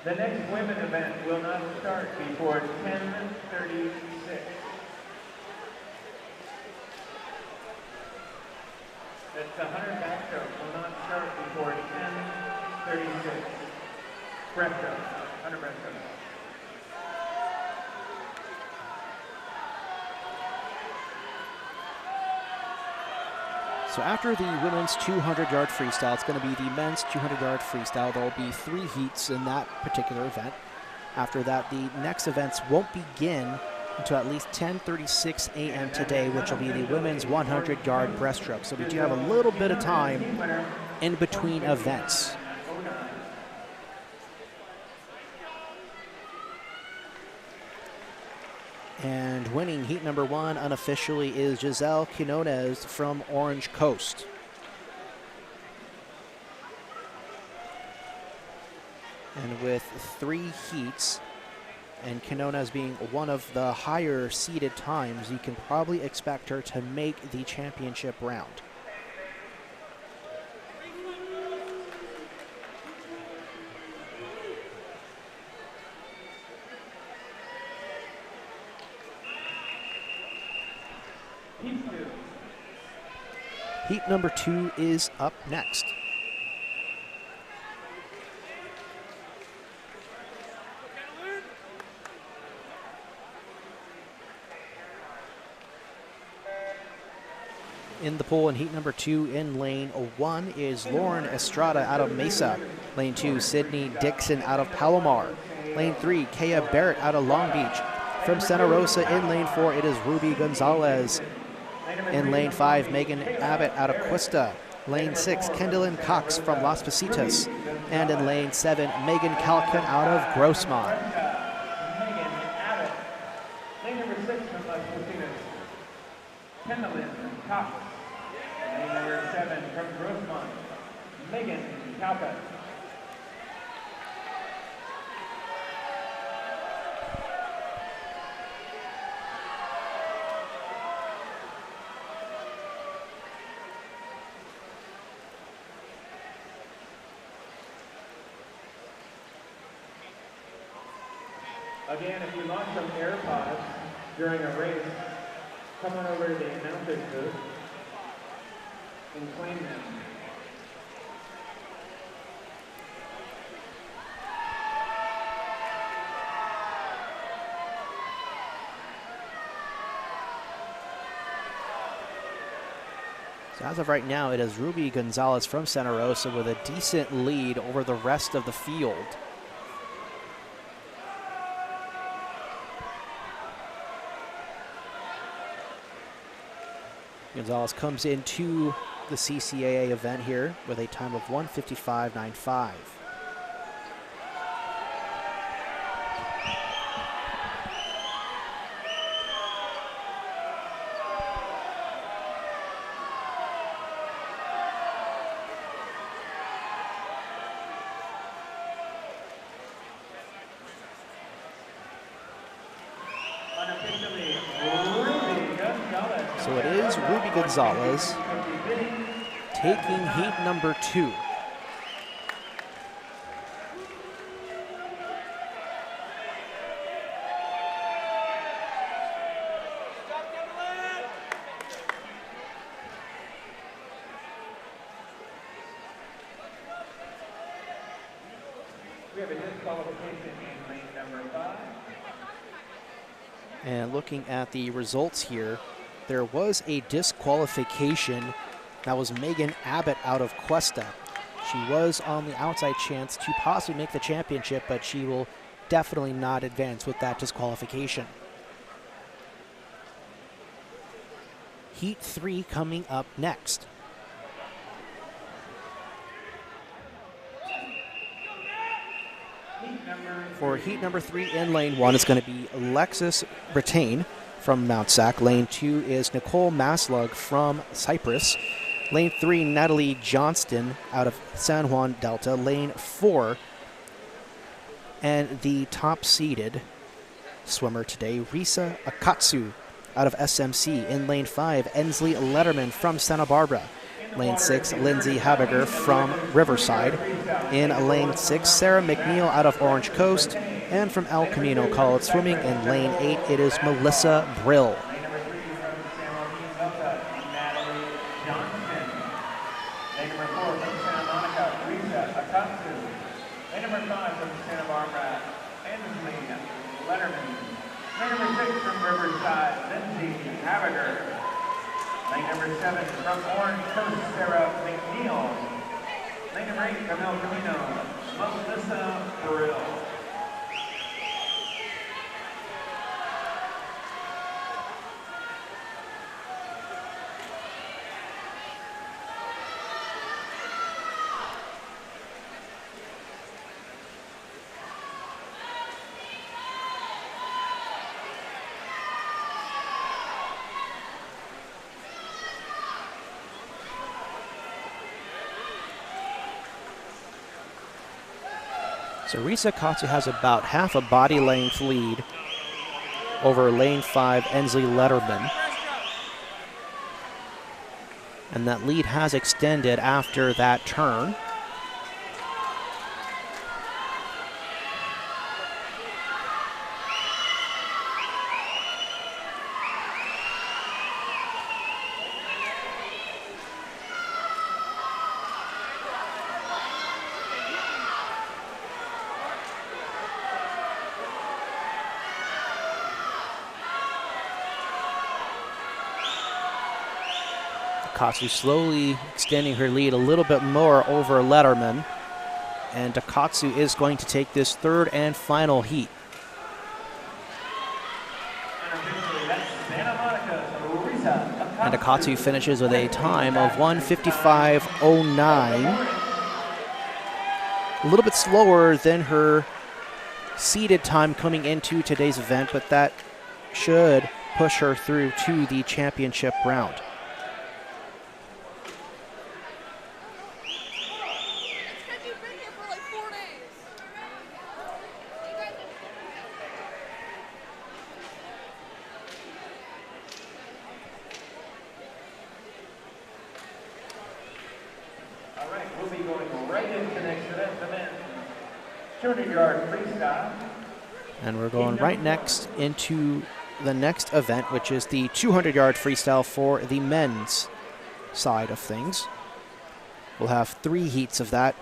The next women event will not start before 10:36. That's the 100 backstroke will not start before 10:36. Breaststroke, 100 breaststroke. So after the women's 200-yard freestyle, it's going to be the men's 200-yard freestyle. There will be 3 heats in that particular event. After that, the next events won't begin until at least 10:36 a.m. today, which will be the women's 100-yard breaststroke. So we do have a little bit of time in between events. And winning heat number 1 unofficially is Giselle Quinones from Orange Coast. And with 3 heats, and Quinones being one of the higher seeded times, you can probably expect her to make the championship round. Heat number 2 is up next. In the pool in heat number 2 in lane 1 is Lauren Estrada out of Mesa. Lane 2, Sydney Dixon out of Palomar. Lane 3, Kaya Barrett out of Long Beach. From Santa Rosa in lane 4, it is Ruby Gonzalez. In lane 5, Megan Abbott out of Cuesta. Lane 6, Kendallin Cox from Las Positas. And in lane 7, Megan Calkin out of Grossmont. Megan Abbott. Lane number 6 from Las Positas, Kendallin Cox. Lane number 7 from Grossmont, Megan Calkin. Again, if you lost some AirPods during a race, come on over to the announcer's booth and claim them. So as of right now, it is Ruby Gonzalez from Santa Rosa with a decent lead over the rest of the field. Gonzalez comes into the CCCAA event here with a time of 1:55.95. So it is Ruby Gonzalez taking heat number 2. We have a disqualification in lane number 5. And looking at the results here, there was a disqualification. That was Megan Abbott out of Cuesta. She was on the outside chance to possibly make the championship, but she will definitely not advance with that disqualification. Heat 3 coming up next. For heat number 3 in lane 1, it's going to be Alexis Brattain from Mount Sac. Lane 2 is Nicole Maslug from Cyprus. Lane 3, Natalie Johnston out of San Juan Delta. Lane 4, and the top-seeded swimmer today, Risa Akatsu out of SMC. In lane 5, Ensley Letterman from Santa Barbara. Lane 6, Lindsay Habiger from Riverside. In lane 6, Sarah McNeil out of Orange Coast. And from El Camino College Swimming in lane 8, it is Melissa Brill. Lane number 3 from San Joaquin Delta, Natalie Johnson. Lane number 4 from Santa Monica, Risa Akatsu. Lane number 5 from Santa Barbara, Ensley Letterman. Lane number 6 from Riverside, Lindsay Habiger. Lane number 7 from Orange Coast, Sarah McNeil. Lane number 8 from El Camino, Melissa Brill. So Risa Katsu has about half a body length lead over lane 5, Ensley Letterman. And that lead has extended after that turn. Katsu slowly extending her lead a little bit more over Letterman. And Takatsu is going to take this third and final heat. And Takatsu finishes with a time of 1:55.09. A little bit slower than her seeded time coming into today's event, but that should push her through to the championship round. All right, we'll be going right into the next event, the men's 200-yard freestyle. And we're going right next into the next event, which is the 200-yard freestyle for the men's side of things. We'll have 3 heats of that.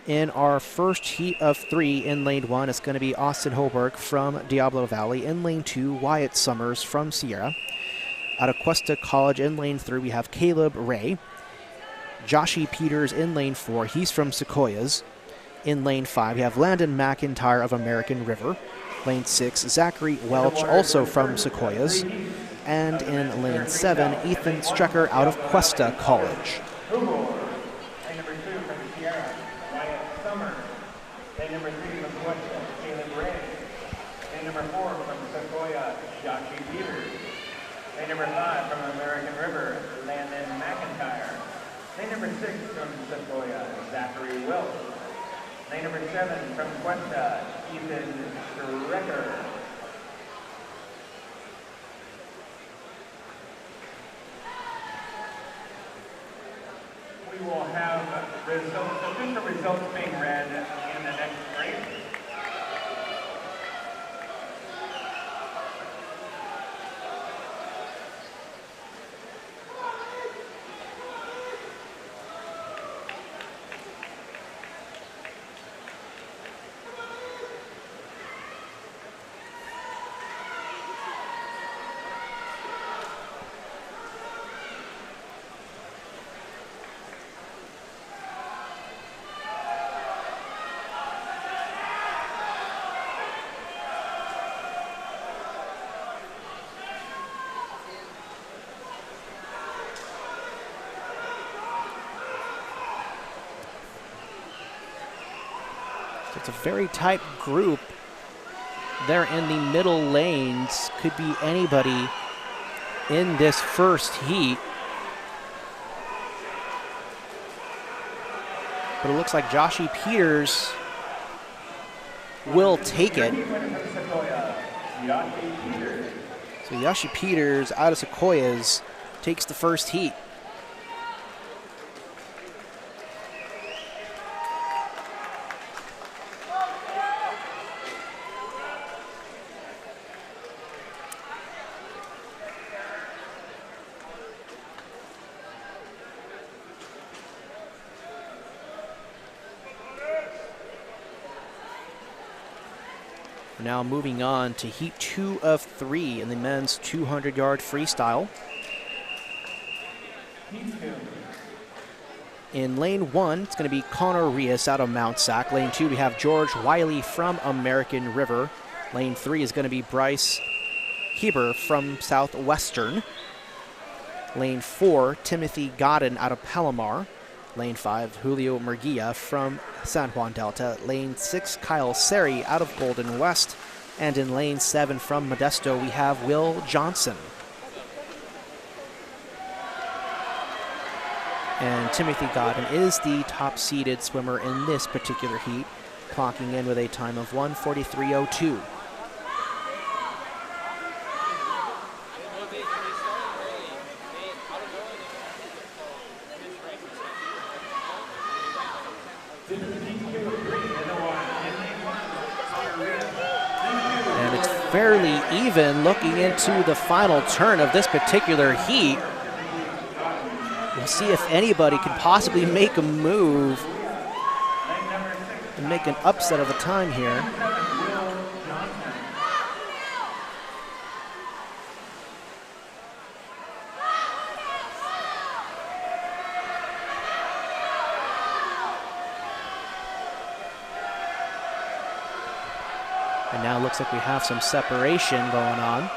In our first heat of 3 in lane 1, it's going to be Austin Hoberg from Diablo Valley. In lane 2, Wyatt Summers from Sierra. Out of Cuesta College in lane 3, we have Caleb Ray. Joshie Peters in lane 4, he's from Sequoias. In lane 5, we have Landon McIntyre of American River. Lane 6, Zachary Welch, also from Sequoias. And in lane 7, Ethan Strecker out of Cuesta College. Lane number 2 from Sierra, Wyatt Summers. Lane number 3 from Cuesta, Caleb Ray. Lane number 4 from Sequoia, Joshie Peters. Lane number 5 from American River, Landon McIntyre. Lane number 6 from Sequoia, Zachary Welch. Lane number 7 from Cuesta, Ethan Strecker. We Official results being read in the next frame. It's a very tight group there in the middle lanes. Could be anybody in this first heat. But it looks like Joshie Peters will take it. So Joshie Peters out of Sequoias takes the first heat. Now moving on to heat 2 of 3 in the men's 200-yard freestyle. In lane 1, it's going to be Connor Rios out of Mount Sac. Lane 2, we have George Wiley from American River. Lane 3 is going to be Bryce Heber from Southwestern. Lane 4, Timothy Godden out of Palomar. Lane 5, Julio Murguia from San Juan Delta. Lane 6, Kyle Seri out of Golden West. And in lane 7 from Modesto, we have Will Johnson. And Timothy Godden is the top-seeded swimmer in this particular heat, clocking in with a time of 1:43.02. Fairly even looking into the final turn of this particular heat. We'll see if anybody can possibly make a move and make an upset of the time here. And now it looks like we have some separation going on.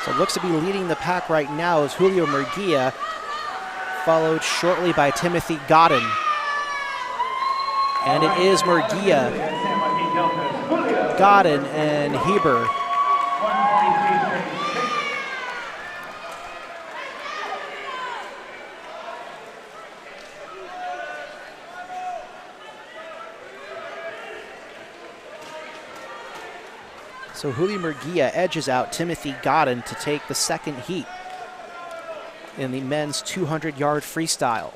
So it looks to be leading the pack right now is Julio Murguia, followed shortly by Timothy Godden. And it is Murguia, Godden, and Heber. So Julio Murguia edges out Timothy Godden to take the second heat in the men's 200-yard freestyle.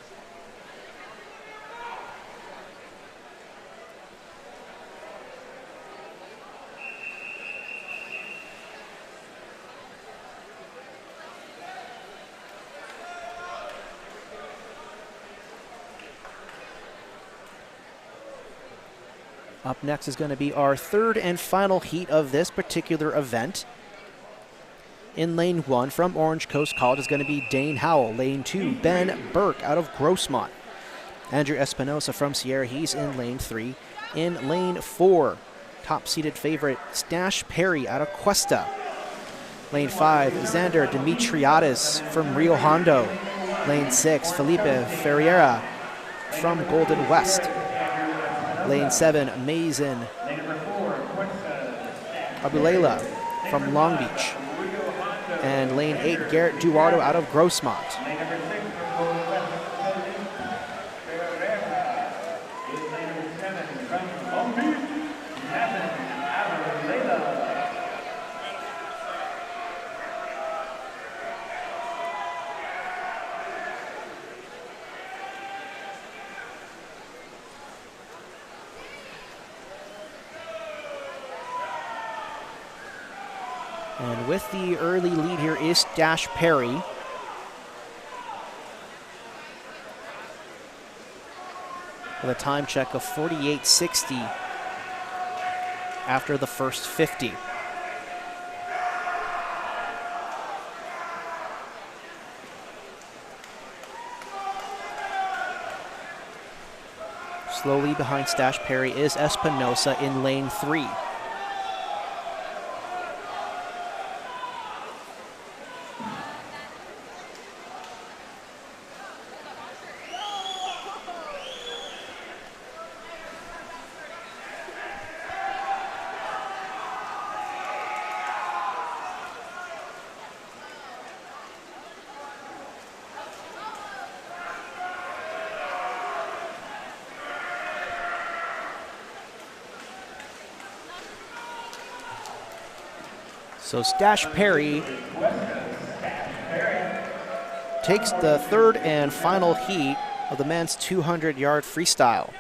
Up next is going to be our third and final heat of this particular event. In lane 1 from Orange Coast College is going to be Dane Howell. Lane 2, Ben Burke out of Grossmont. Andrew Espinosa from Sierra, he's in lane 3. In lane 4, top-seeded favorite Stash Perry out of Cuesta. Lane 5, Xander Dimitriadis from Rio Hondo. Lane 6, Felipe Ferreira from Golden West. Lane 7, Mazen Abulela from Long Beach. And lane 8, Garrett Duardo out of Grossmont. And with the early lead here is Dash Perry. With a time check of 48.60 after the first 50. Slowly behind Stash Perry is Espinosa in lane 3. So Stash Perry takes the third and final heat of the men's 200-yard freestyle.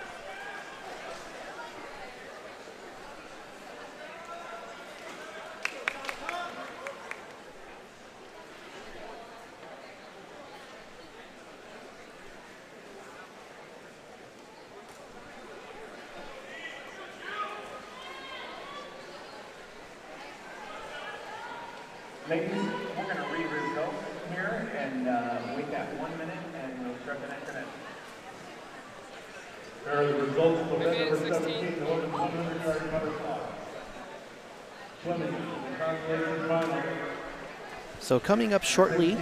Ladies, we're going to read results here and wait that 1 minute and we'll start the next event. There are the results of event number 17, the women's 100-yard butterfly. Swimming, the consolation final. So coming up shortly,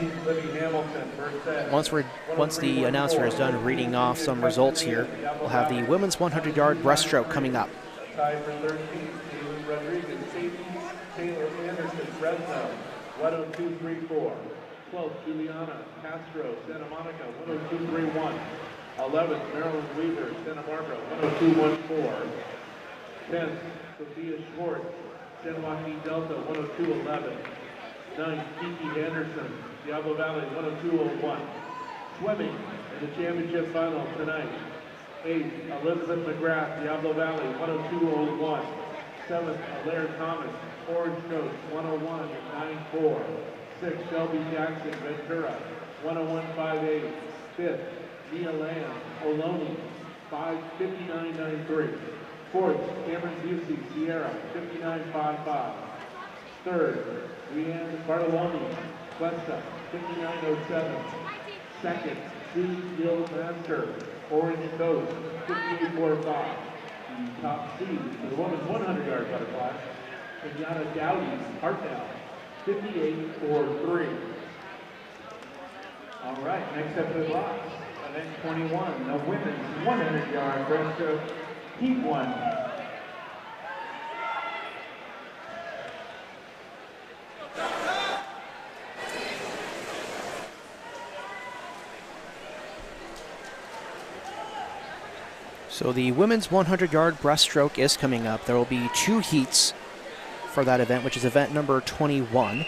once the announcer is done reading off some results here, we'll have the women's 100-yard breaststroke coming up. Tied for 13, Taylor Rodriguez, safety, Taylor Anderson, Fresno, 102.34. 12th, Juliana Castro, Santa Monica, 102.31. 11th, Marilyn Weaver, Santa Barbara, 102.14. 10th, Sophia Schwartz, San Joaquin Delta, 102.11. 9th, Kiki Anderson, Diablo Valley, 102.01. Swimming in the championship final tonight. 8th, Elizabeth McGrath, Diablo Valley, 102.01. 7th, Alaire Thomas, Orange Coast, 101.94. 6th, Shelby Jackson, Ventura, 101.58. 5th, Nia Lamb, Ohlone, 59.93. 4th, Cameron Busey, Sierra, 59.55. 3rd, Leanne Bartolome, Cuesta, 59.07. 2nd, Sue Gill Master, Orange Coast, 58.45. The top seed for the women's 100-yard butterfly, Kenyatta Dowdy, Hartnell, 58.43. All right, next up is blocks. Event 21, the women's 100-yard breaststroke, heat 1. So the women's 100-yard breaststroke is coming up. There will be 2 heats for that event, which is event number 21.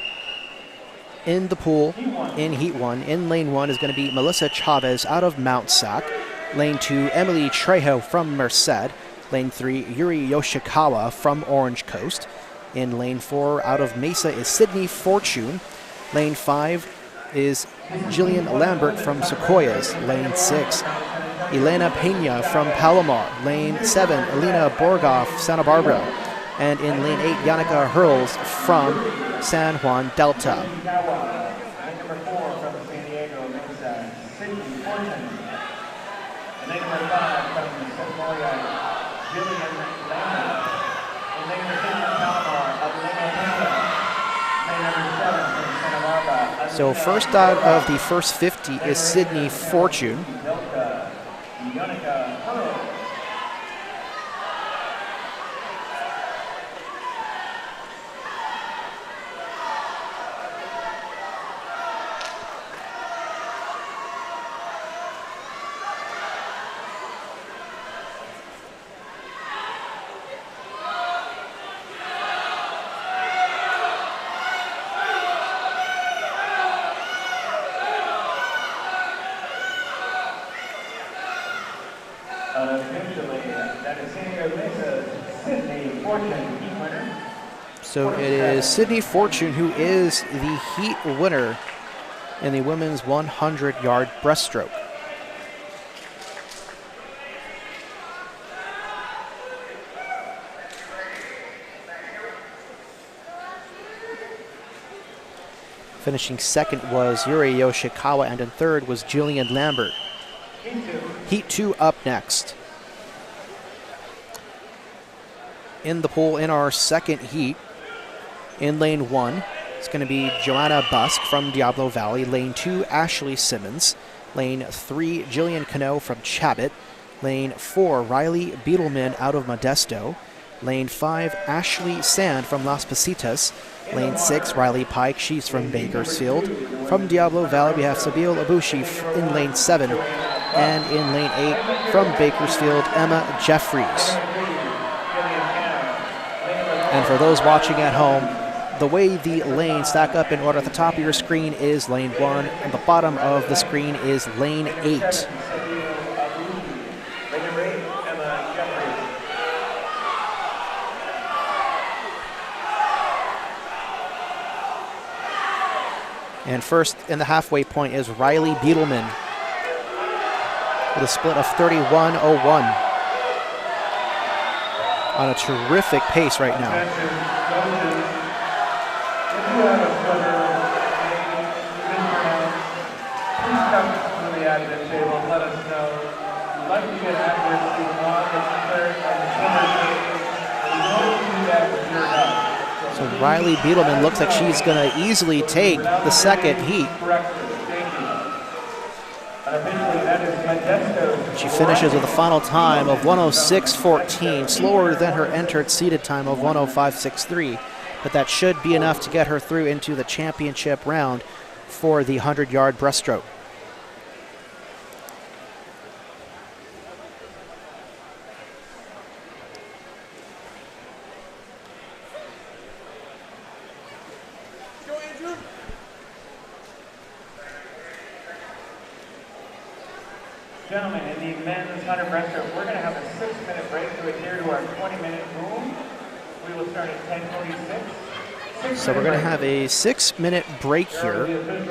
In the pool, in heat 1, in lane 1 is going to be Melissa Chavez out of Mount Sac. Lane 2, Emily Trejo from Merced. Lane 3, Yuri Yoshikawa from Orange Coast. In lane 4, out of Mesa is Sydney Fortune. Lane 5 is Jillian Lambert from Sequoias. Lane 6, Elena Pena from Palomar. Lane 7, Elena Borgoff, Santa Barbara. And in lane 8, Yannicka Hurls from San Juan Delta. Lane number 4 from San Diego, Mesa, Sydney Fortune. And lane number 5 from Sequoia, Jillian Lambert. And lane number 6 from Palomar, Elena Pena. Lane number 7 from Santa Barbara, So first out of the first 50 is Sydney Fortune. So it is Sydney Fortune who is the heat winner in the women's 100-yard breaststroke. Finishing second was Yuri Yoshikawa, and in third was Jillian Lambert. Heat 2 up next. In the pool in our second heat, in lane 1, it's going to be Joanna Busk from Diablo Valley. Lane 2, Ashley Simmons. Lane 3, Jillian Cano from Chabot. Lane 4, Riley Beetleman out of Modesto. Lane 5, Ashley Sand from Las Pasitas. Lane 6, Riley Pike, she's from Bakersfield. From Diablo Valley, we have Sabil Abushi in lane 7. And in lane 8, from Bakersfield, Emma Jeffries. And for those watching at home, the way the lanes stack up in order at the top of your screen is lane 1, and the bottom of the screen is lane 8. And first in the halfway point is Riley Beetleman with a split of 31:01. On a terrific pace right now. So Riley Beetleman looks like she's going to easily take the second heat. She finishes with a final time of 106.14, slower than her entered seated time of 105.63, but that should be enough to get her through into the championship round for the 100-yard breaststroke. Gentlemen, in the men's 100 breaststroke, we're going to have a 6-minute break to adhere to our 20-minute rule. We will start at 10:46. So we're going to have a 6-minute break here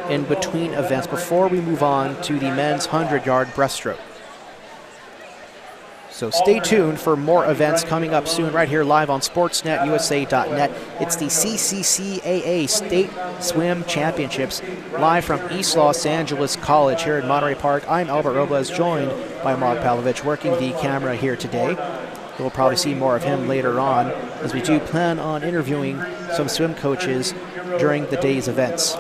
in between events before we move on to the men's 100-yard breaststroke. So stay tuned for more events coming up soon right here live on sportsnetusa.net. It's the CCCAA State Swim Championships live from East Los Angeles College here in Monterey Park. I'm Albert Robles, joined by Mark Pavlovich, working the camera here today. You'll probably see more of him later on, as we do plan on interviewing some swim coaches during the day's events.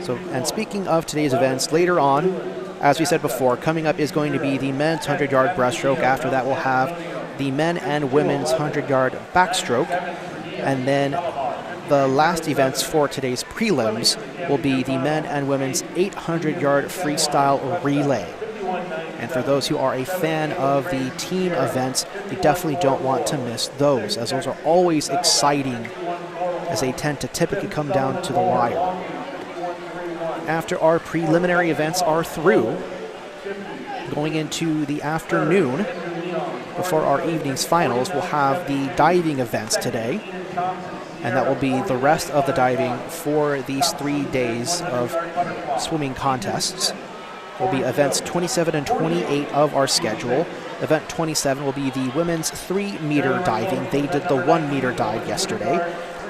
So, and speaking of today's events, later on, as we said before, coming up is going to be the men's 100-yard breaststroke. After that, we'll have the men and women's 100-yard backstroke. And then the last events for today's prelims will be the men and women's 800-yard freestyle relay. And for those who are a fan of the team events, you definitely don't want to miss those, as those are always exciting, as they tend to typically come down to the wire. After our preliminary events are through, going into the afternoon, before our evening's finals, we'll have the diving events today, and that will be the rest of the diving for these 3 days of swimming contests. Will be events 27 and 28 of our schedule. Event 27 will be the women's 3-meter diving. They did the 1-meter dive yesterday.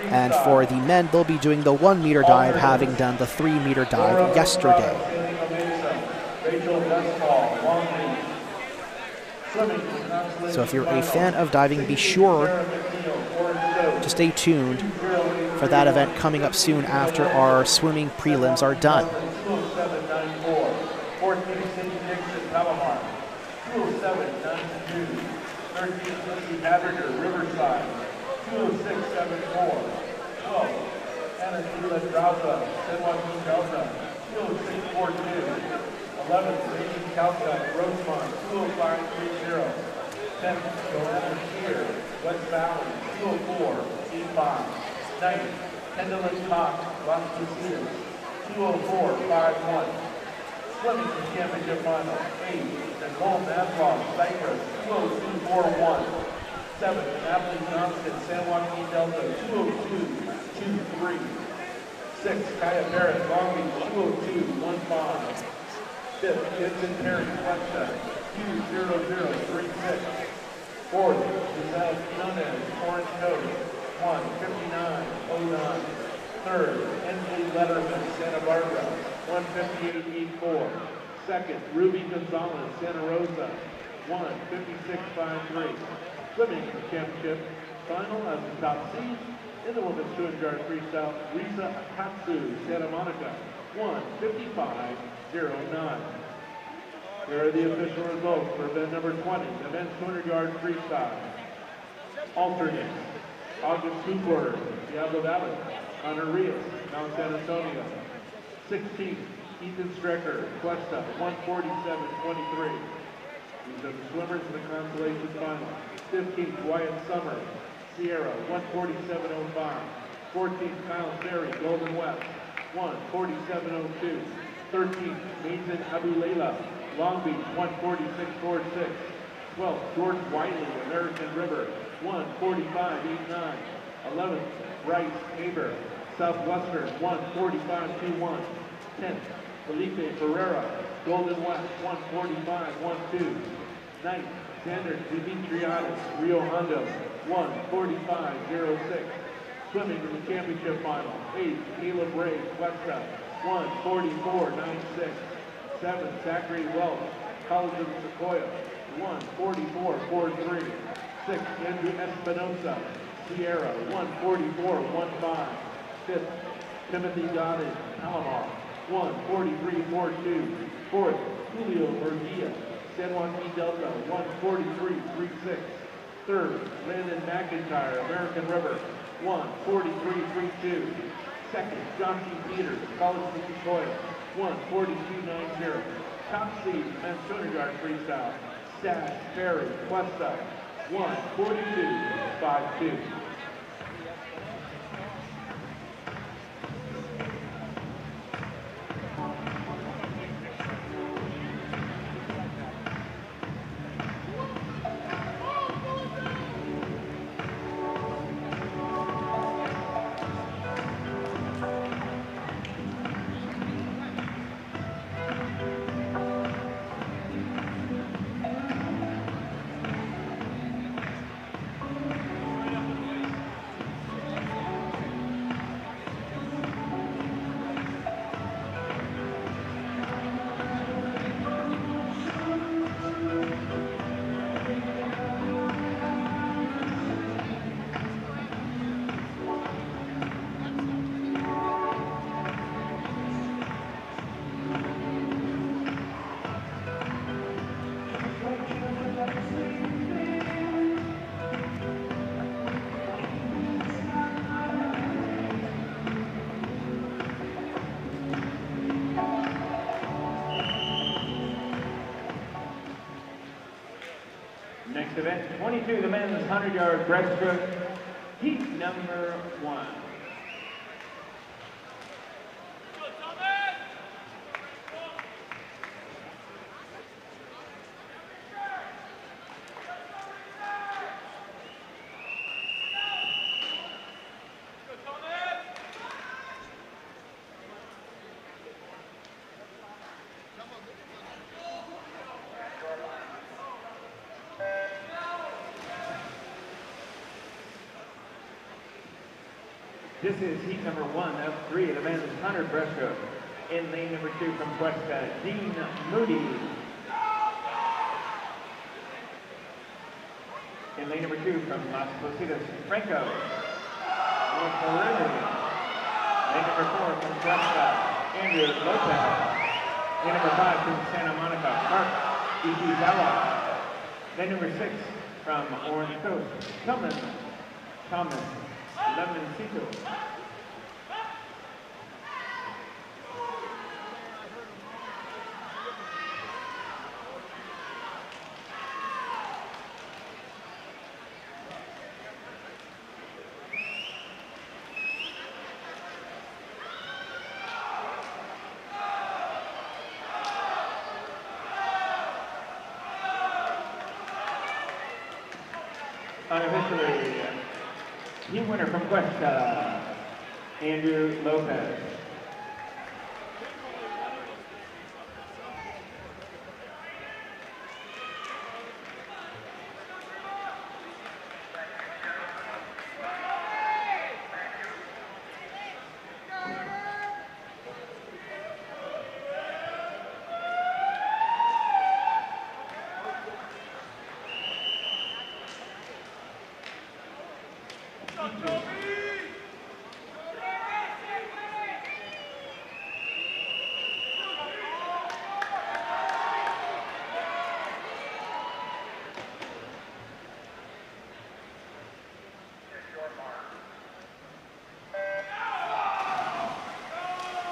And for the men, they'll be doing the 1-meter dive, having done the 3-meter dive yesterday. So if you're a fan of diving, be sure to stay tuned for that event coming up soon after our swimming prelims are done. 207.92, Riverside, 206.74, 12, Anna Delta, San Joaquin Delta, 206.42, 11, Raging Calcutta, Rosemont, 205.30, 10, Joanna Shear, West Valley, 204.85, 9, Kendallin Cox, Las Lucidas, 204.51, swimming the championship final, 8, Nicole Maslow, Cyprus, 202.41, 7, Natalie Johnston, San Joaquin Delta, 202.23, 6, Kaya Barrett, Long Beach, 202.15, 5th, Vincent Perry, Cuesta, 200.36, 4th, Giselle Quinones, Orange Coast, 1:59.09, 3rd, Ensley Letterman, Santa Barbara, 1:58.84, 2nd, Ruby Gonzalez, Santa Rosa, 1:56.53. Swimming championship final as the top seed in the women's 200-yard freestyle, Risa Katsu, Santa Monica, 1:55.09. Here are the official results for event number 20, the men's 200-yard freestyle. Alternates, August Cooper, Diablo Valley, Connor Rios, Mount San Antonio. 16th, Ethan Strecker, Cuesta, 1:47.23. These are the swimmers in the consolation final. 15th, Wyatt Summer, Sierra, 1:47.05. 14th, Kyle Ferry, Golden West, 1:47.02. 13th, Mason Abulela, Long Beach, 1:46.46. 12th, George Wiley, American River, 1:45.89. 11th, Bryce Haber, Southwestern, 1:45.21. 10th, Felipe Ferreira, Golden West, 1:45.12. 9th, Xander Dimitriadis, Rio Hondo, 1:45.06. Swimming in the championship final, 8th, Caleb Ray, Cuesta, 1:44.96. 7th, Zachary Welch, College of Sequoia, 1:44.43. 6th, Andrew Espinosa, Sierra, 1:44.15. 5th, Timothy Goddard, Palomar, 1:43.42. 4th, Julio Murguia, San Joaquin Delta, 1:43.36. 3rd, Landon McIntyre, American River, 1:43.32. 2nd, John T. Peters, College of Sequoia, 1:42.90. Top seed, men's 200-yard freestyle, Stash Ferry, Cuesta, 1:42.52. Next event, 22, the men's 100-yard breaststroke, heat number 1. This is heat number 1 of 3 of the men's 100 breaststroke. In lane number 2 from Cuesta, Dean Moody. In lane number 2 from Las Positas, Franco. Monterey. Lane number 4 from Cuesta, Andrew Lopez. Lane number 5 from Santa Monica, Mark Ikizawa. Lane number 6 from Orange Coast, Thomas Lemoncito. Unofficially, team winner from Cuesta, Andrew Lopez.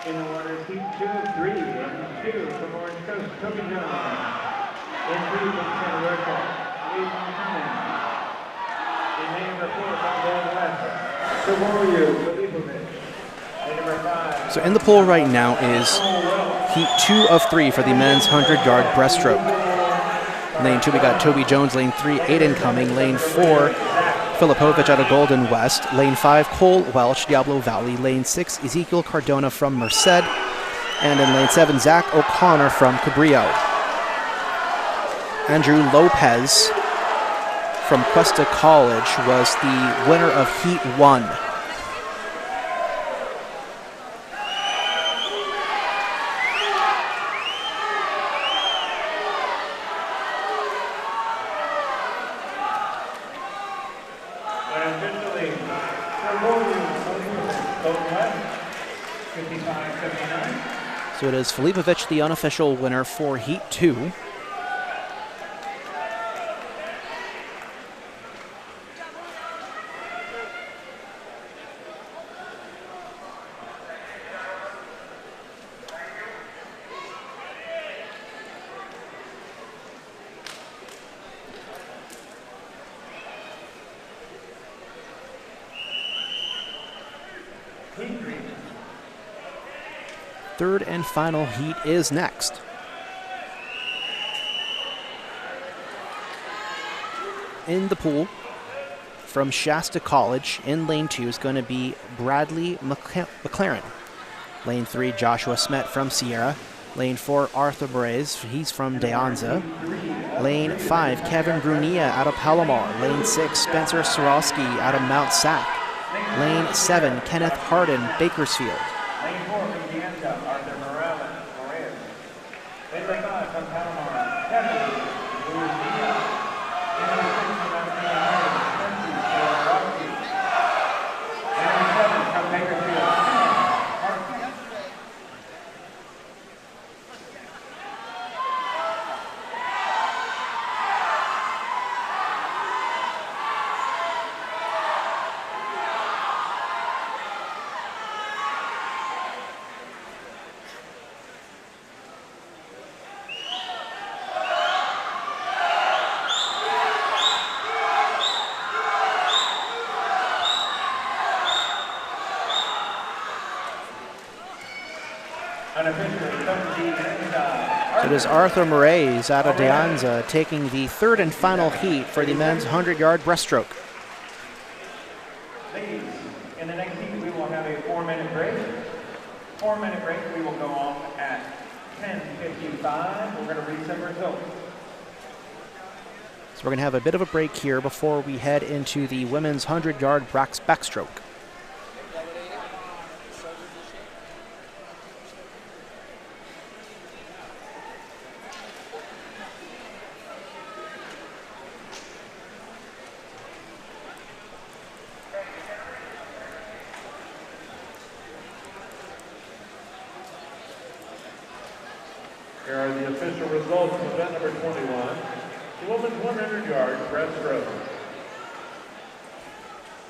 In the water, seat 2 of 3, and 2 from Orange Coast, Toby Jones. In 3 from Santa Rosa, Aidan Cummins. In lane number 4 from Gold West, Trevorio Pavlovich. Lane number 5. So in the poll right now is heat 2 of 3 for the men's 100-yard breaststroke. Lane 2, we got Toby Jones. Lane 3, Aidan Cumming. Lane 4, Filipovich out of Golden West. Lane 5, Cole Welch, Diablo Valley. Lane 6, Ezekiel Cardona from Merced. And in lane 7, Zach O'Connor from Cabrillo. Andrew Lopez from Cuesta College was the winner of Heat 1. So it is Filipovich, the unofficial winner for Heat 2. Third and final heat is next. In the pool, from Shasta College, in lane 2 is going to be Bradley McLaren. Lane 3, Joshua Smet from Sierra. Lane 4, Arthur Braze, he's from De Anza. Lane 5, Kevin Brunia out of Palomar. Lane 6, Spencer Sorosky out of Mount Sac. Lane 7, Kenneth Hardin, Bakersfield. Lane 4 from Dianza, Arthur Morales. Lane 5 from Palomar, Kevin Louisiana. Lane 6 from Mount Spencer Sorosky. Lane 7 from Bakersfield, Harvey. It is Arthur Moraes out of De Anza taking the third and final heat for the men's 100-yard breaststroke. Ladies, in the next heat we will have a 4-minute break. 4-minute break, we will go off at 10:55. We're going to read some results. So we're going to have a bit of a break here before we head into the women's 100-yard backstroke. the official results of event number 21, the women's 100-yard breaststroke.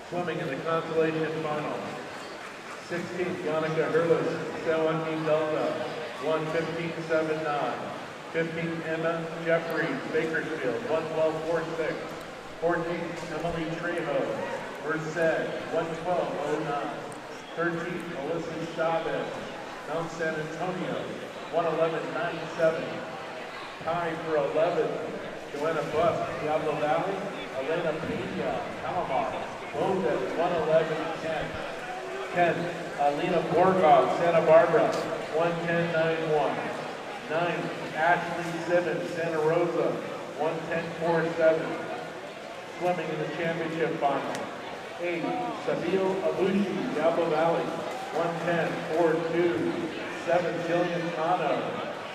Swimming in the consolation final. 16th, Yannicka Hurlis, Sewanee Delta, 1:15.79. 15th, Emma Jeffries, Bakersfield, 1:12.46. 14th, Emily Trejo, Merced, 1:12.09. 13th, Melissa Chavez, Mount San Antonio, 1:11.97. Tied for 11th, Joanna Busk, Diablo Valley, Elena Pena, Calamar, both at 1:11.10. 10th, Alina Borgov, Santa Barbara, 1:10.91. 9th, Ashley Simmons, Santa Rosa, 1:10.47. Swimming in the championship final. 8th, Sabil Abushi, Diablo Valley, 1:10.42. 7th, Jillian Kano,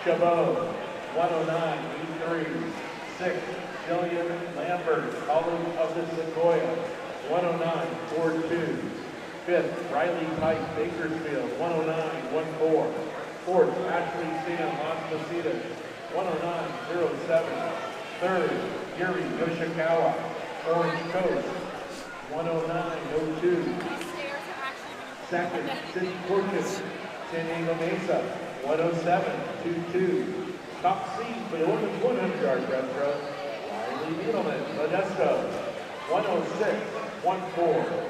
Chabot, 1:09.83. 6th, Jillian Lambert, College of the Sequoia, 1:09.42. 5th, Riley Pike, Bakersfield, 1:09.14. 4th, Ashley Sam, Las Positas, 1:09.07. 3rd, Yuri Yoshikawa, Orange Coast, 1:09.02. 2nd, City Corpus, San Diego Mesa, 1:07.22. Top seed for the women's 100-yard breaststroke, Riley Needleman, Modesto, 1:06.14.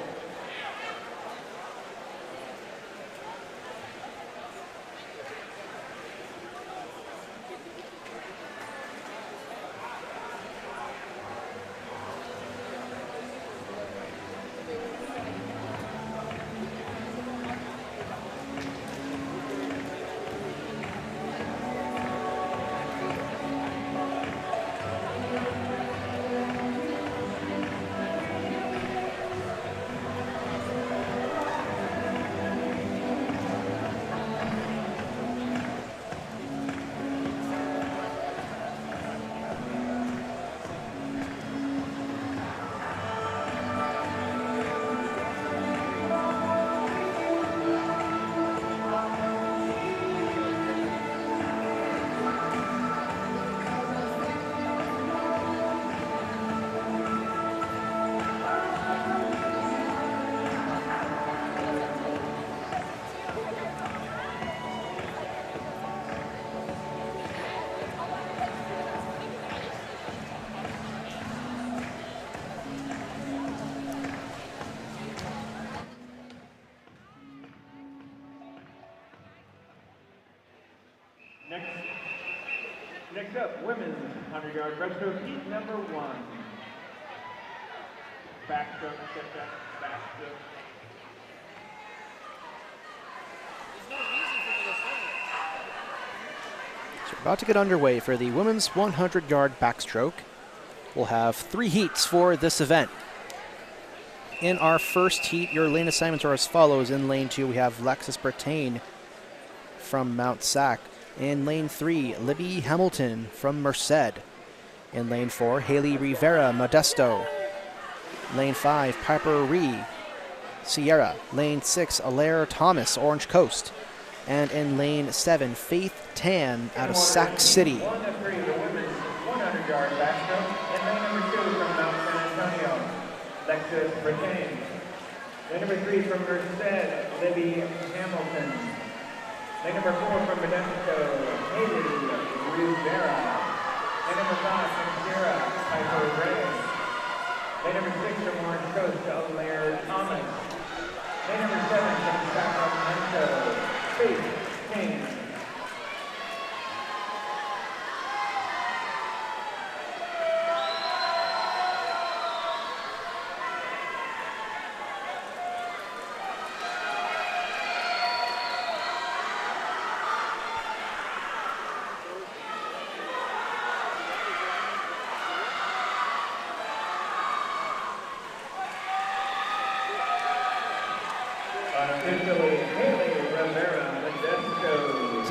Next up, women's 100-yard breaststroke, heat number 1. Backstroke, step back, backstroke. So we're about to get underway for the women's 100-yard backstroke. We'll have 3 heats for this event. In our first heat, your lane assignments are as follows. In lane 2, we have Lexis Bertain from Mount Sac. In lane 3, Libby Hamilton from Merced. In lane 4, Haley Rivera, Modesto. Lane 5, Piper Ree, Sierra. Lane 6, Alaire Thomas, Orange Coast. And in lane 7, Faith Tan out of Sac City. 1 of 3, the women's 100-yard backstroke. And lane number 2 from Mount San Antonio, Lexis Bertain. Lane number 3 from Merced, Libby Hamilton. Lane number 4 from Modesto, Haley Rivera. Lane number 5 from Sierra, Piper Ray. Lane number 6 from Orange Coast, Alaire Thomas. Lane number 7 from Sacramento, Faith King.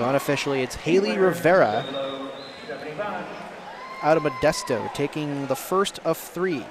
Unofficially, it's Haley Rivera out of Modesto, taking the first of 3.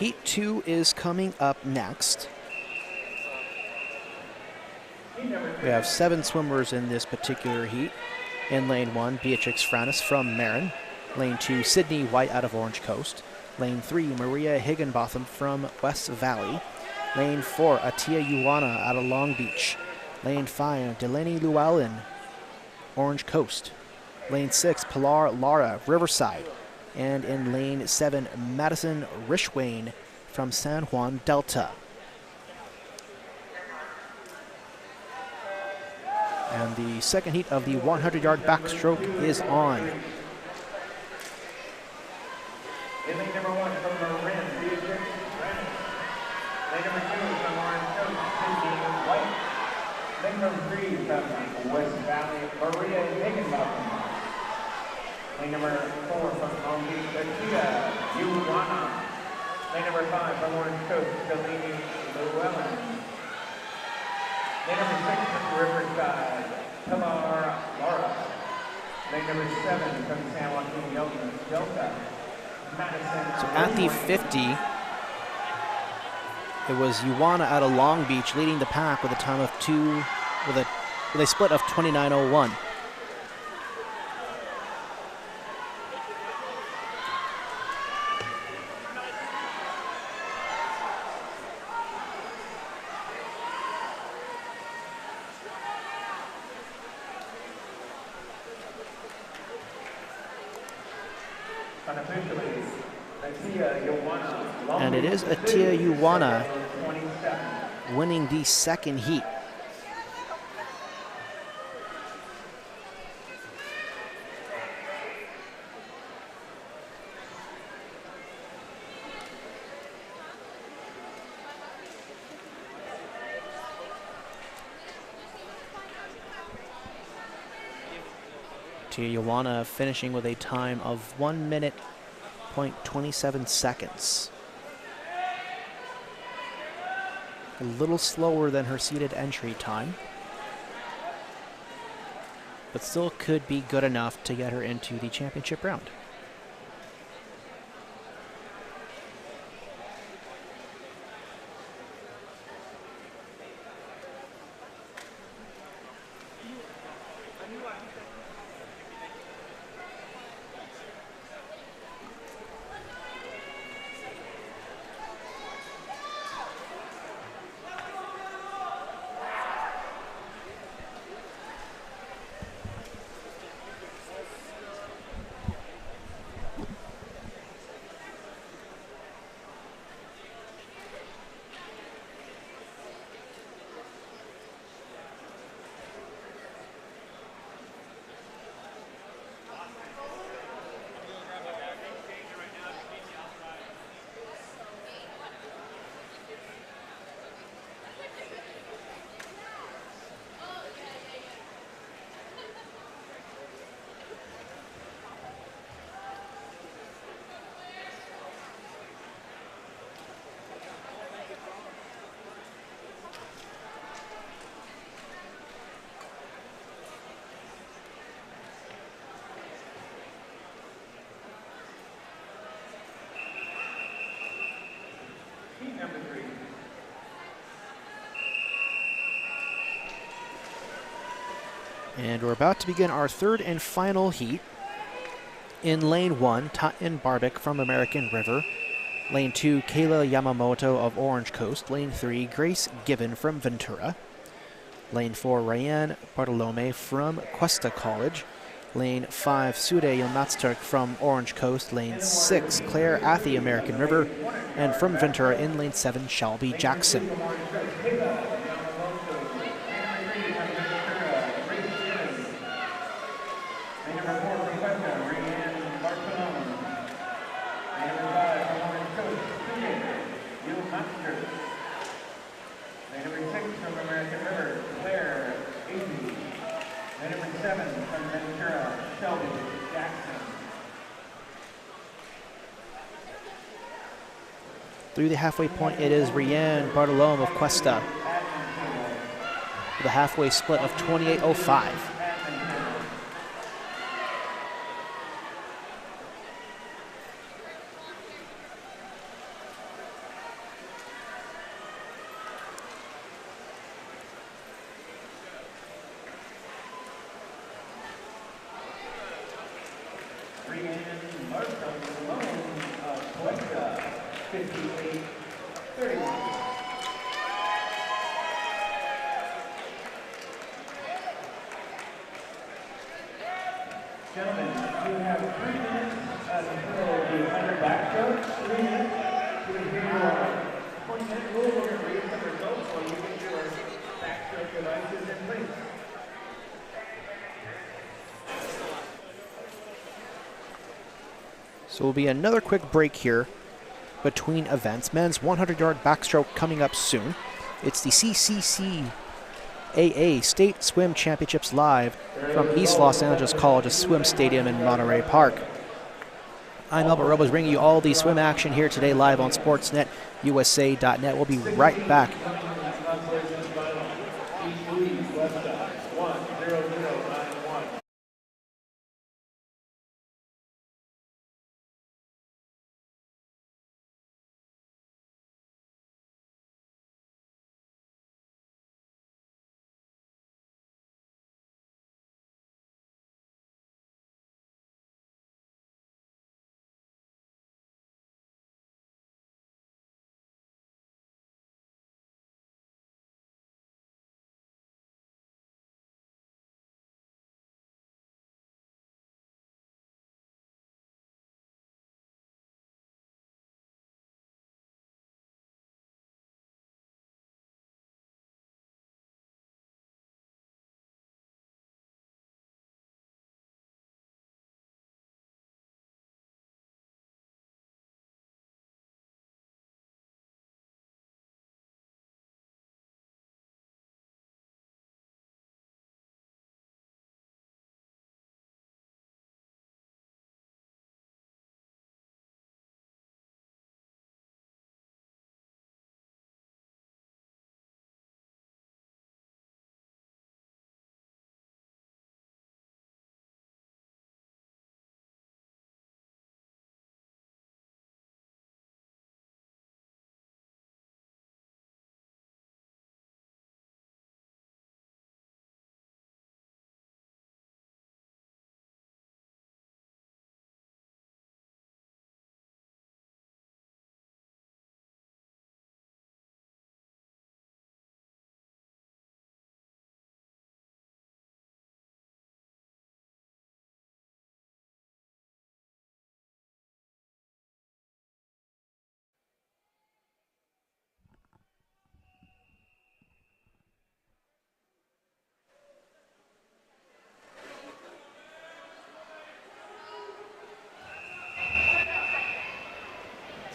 Heat 2 is coming up next. We have 7 swimmers in this particular heat. In lane 1, Beatrix Franis from Marin. Lane 2, Sydney White out of Orange Coast. Lane 3, Maria Higginbotham from West Valley. Lane 4, Atia Ioana out of Long Beach. Lane 5, Delaney Llewellyn, Orange Coast. Lane 6, Pilar Lara, Riverside. And in lane 7, Madison Rishwain from San Juan Delta. And the second heat of the 100-yard backstroke is on. In lane number 1 from Marin, Beatrix Franis. Lane number 2 from Orange Coast, Sydney White. Lane number 3 from West Valley, Maria Higginbotham. Lane number 4 from Long Beach, Atia Ioana. Lane number 5 from Orange Coast, Delaney Llewellyn. Lane number 6 from Riverside, Pilar Lara. Lane number 7 from San Joaquin Delta, Madison. So at the 50, it was Ioana out of Long Beach leading the pack with a time of with a split of 29:01. And it is Atia Ioana winning the second heat. Atia Ioana finishing with a time of 1 minute, 0.27 seconds. A little slower than her seated entry time, but still could be good enough to get her into the championship round. Number 3. And we're about to begin our third and final heat. In lane 1, Tatin Barbic from American River. Lane 2, Kayla Yamamoto of Orange Coast. Lane 3, Grace Gibbon from Ventura. Lane 4, Ryan Bartolome from Cuesta College. Lane 5, Sude Yilmatsturk from Orange Coast. Lane 6, Claire Athy, American River. And from Ventura in lane 7, Shelby Jackson. Through the halfway point, it is Rianne Bartolome of Cuesta with a halfway split of 28:05. and Marco Malone of Cuenca, 58-31. Gentlemen, you have 3 minutes until the 100 backstroke, 3 minutes to review your 20-minute rule. We're going to read some results while you get your backstroke devices in place. So will be another quick break here between events. Men's 100-yard backstroke coming up soon. It's the CCCAA State Swim Championships live from East Los Angeles College's Swim Stadium in Monterey Park. I'm Robles bringing you all the swim action here today live on SportsNetUSA.net. We'll be right back.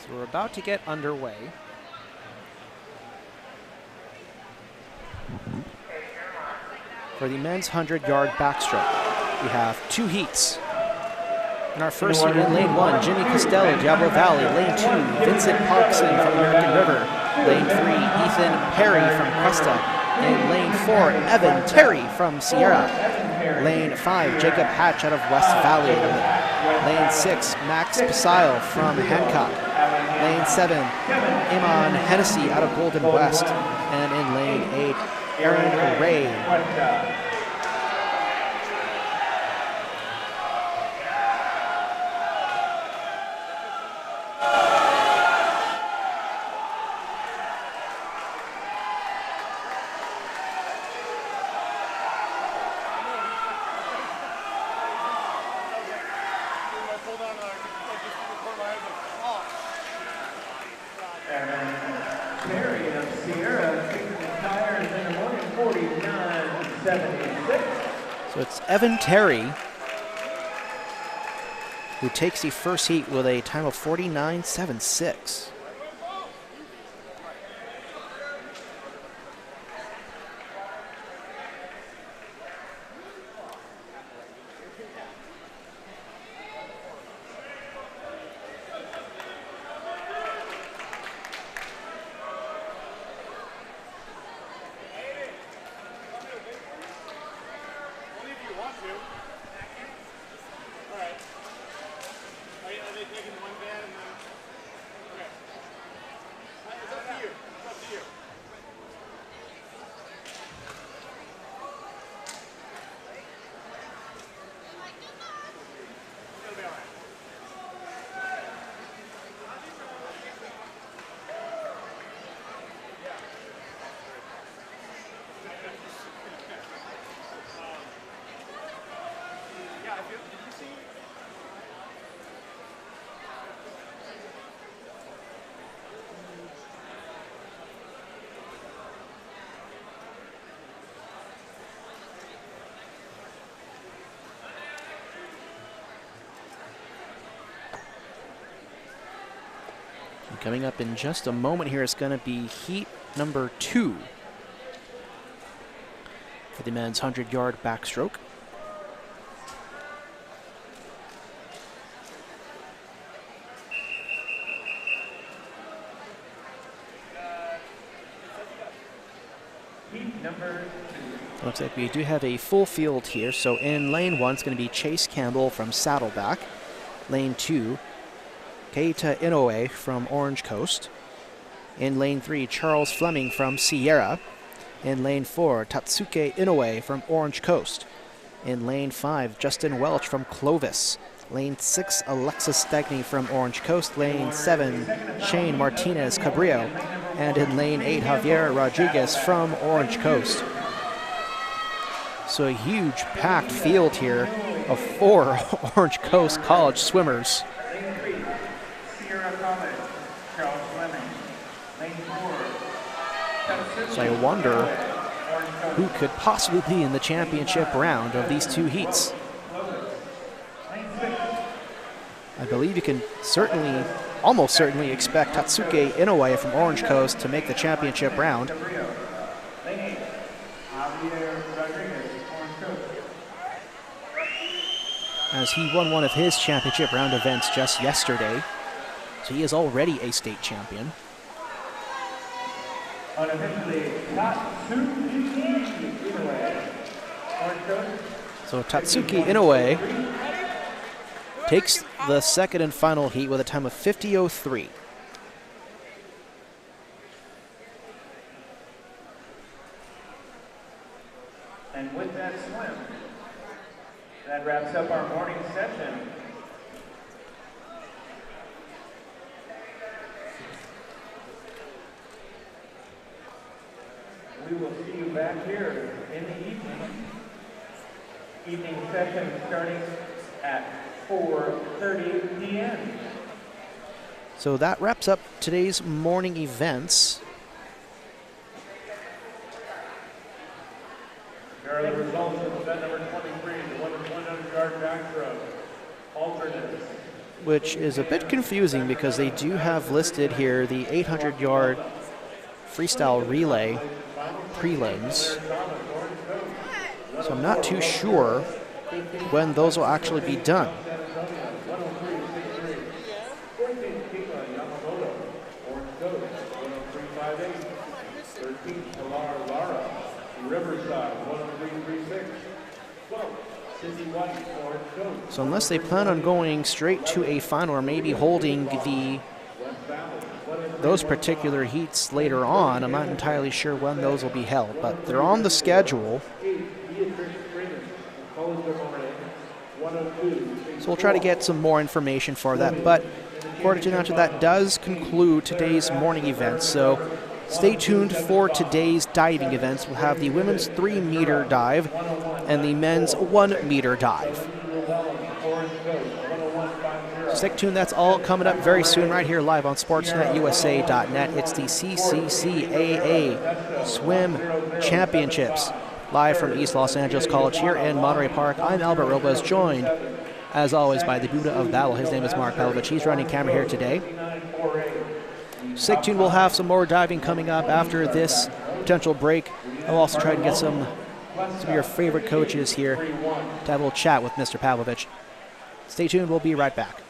So we're about to get underway. For the men's 100-yard backstroke, we have 2 heats. In our first heat in lane 1, Jimmy Costello, Diablo Valley. Lane 2, Vincent Parkson from American River. Lane 3, Ethan Perry from Cuesta. In lane 4, Evan Terry from Sierra. Lane 5, Jacob Hatch out of West Valley. Lane 6, Max Pasile from Hancock. Lane 7, Iman Hennessy out of Golden West. And in lane 8, Aaron Ray. So it's Evan Terry who takes the first heat with a time of 49.76. Coming up in just a moment here, it's going to be heat number 2 for the men's 100-yard backstroke. Heat number 2. Looks like we do have a full field here. So in lane 1, it's going to be Chase Campbell from Saddleback. Lane 2, Keita Inoue from Orange Coast. In lane 3, Charles Fleming from Sierra. In lane 4, Tatsuke Inoue from Orange Coast. In lane 5, Justin Welch from Clovis. Lane 6, Alexis Stagny from Orange Coast. Lane 7, Shane Martinez Cabrillo. And in lane 8, Javier Rodriguez from Orange Coast. So a huge packed field here of 4 Orange Coast College swimmers. Lane 3, Sierra College, Charles Fleming. Lane 4, So I wonder who could possibly be in the championship round of these 2 heats. I believe you can certainly, almost certainly expect Tatsuke Inoue from Orange Coast to make the championship round. As he won one of his championship round events just yesterday. So he is already a state champion. So Tatsuki Inoue takes the second and final heat with a time of 50:03. And with that swim, that wraps up our morning session. We will see you back here in the evening. Evening session starting at 4:30 p.m. So that wraps up today's morning events. Here are the results of event number 23, the women's 100-yard backstroke. Alternates. Which is a bit confusing because they do have listed here the 800-yard freestyle relay prelims. So I'm not too sure when those will actually be done. So unless they plan on going straight to a final or maybe holding those particular heats later on, I'm not entirely sure when those will be held, but they're on the schedule. So we'll try to get some more information for that, but according to Nacho, that does conclude today's morning events. So stay tuned for today's diving events. We'll have the women's 3-meter dive and the men's 1-meter dive. Stay tuned, that's all coming up very soon right here live on sportsnetusa.net. It's the CCCAA Swim Championships live from East Los Angeles College here in Monterey Park. I'm Albert Robles, joined as always by the Buddha of Battle. His name is Mark Pavlovich. He's running camera here today. Stay tuned, we'll have some more diving coming up after this potential break. I'll also try to get some of your favorite coaches here to have a little chat with Mr. Pavlovich. Stay tuned, we'll be right back.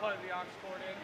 Plug the aux cord in.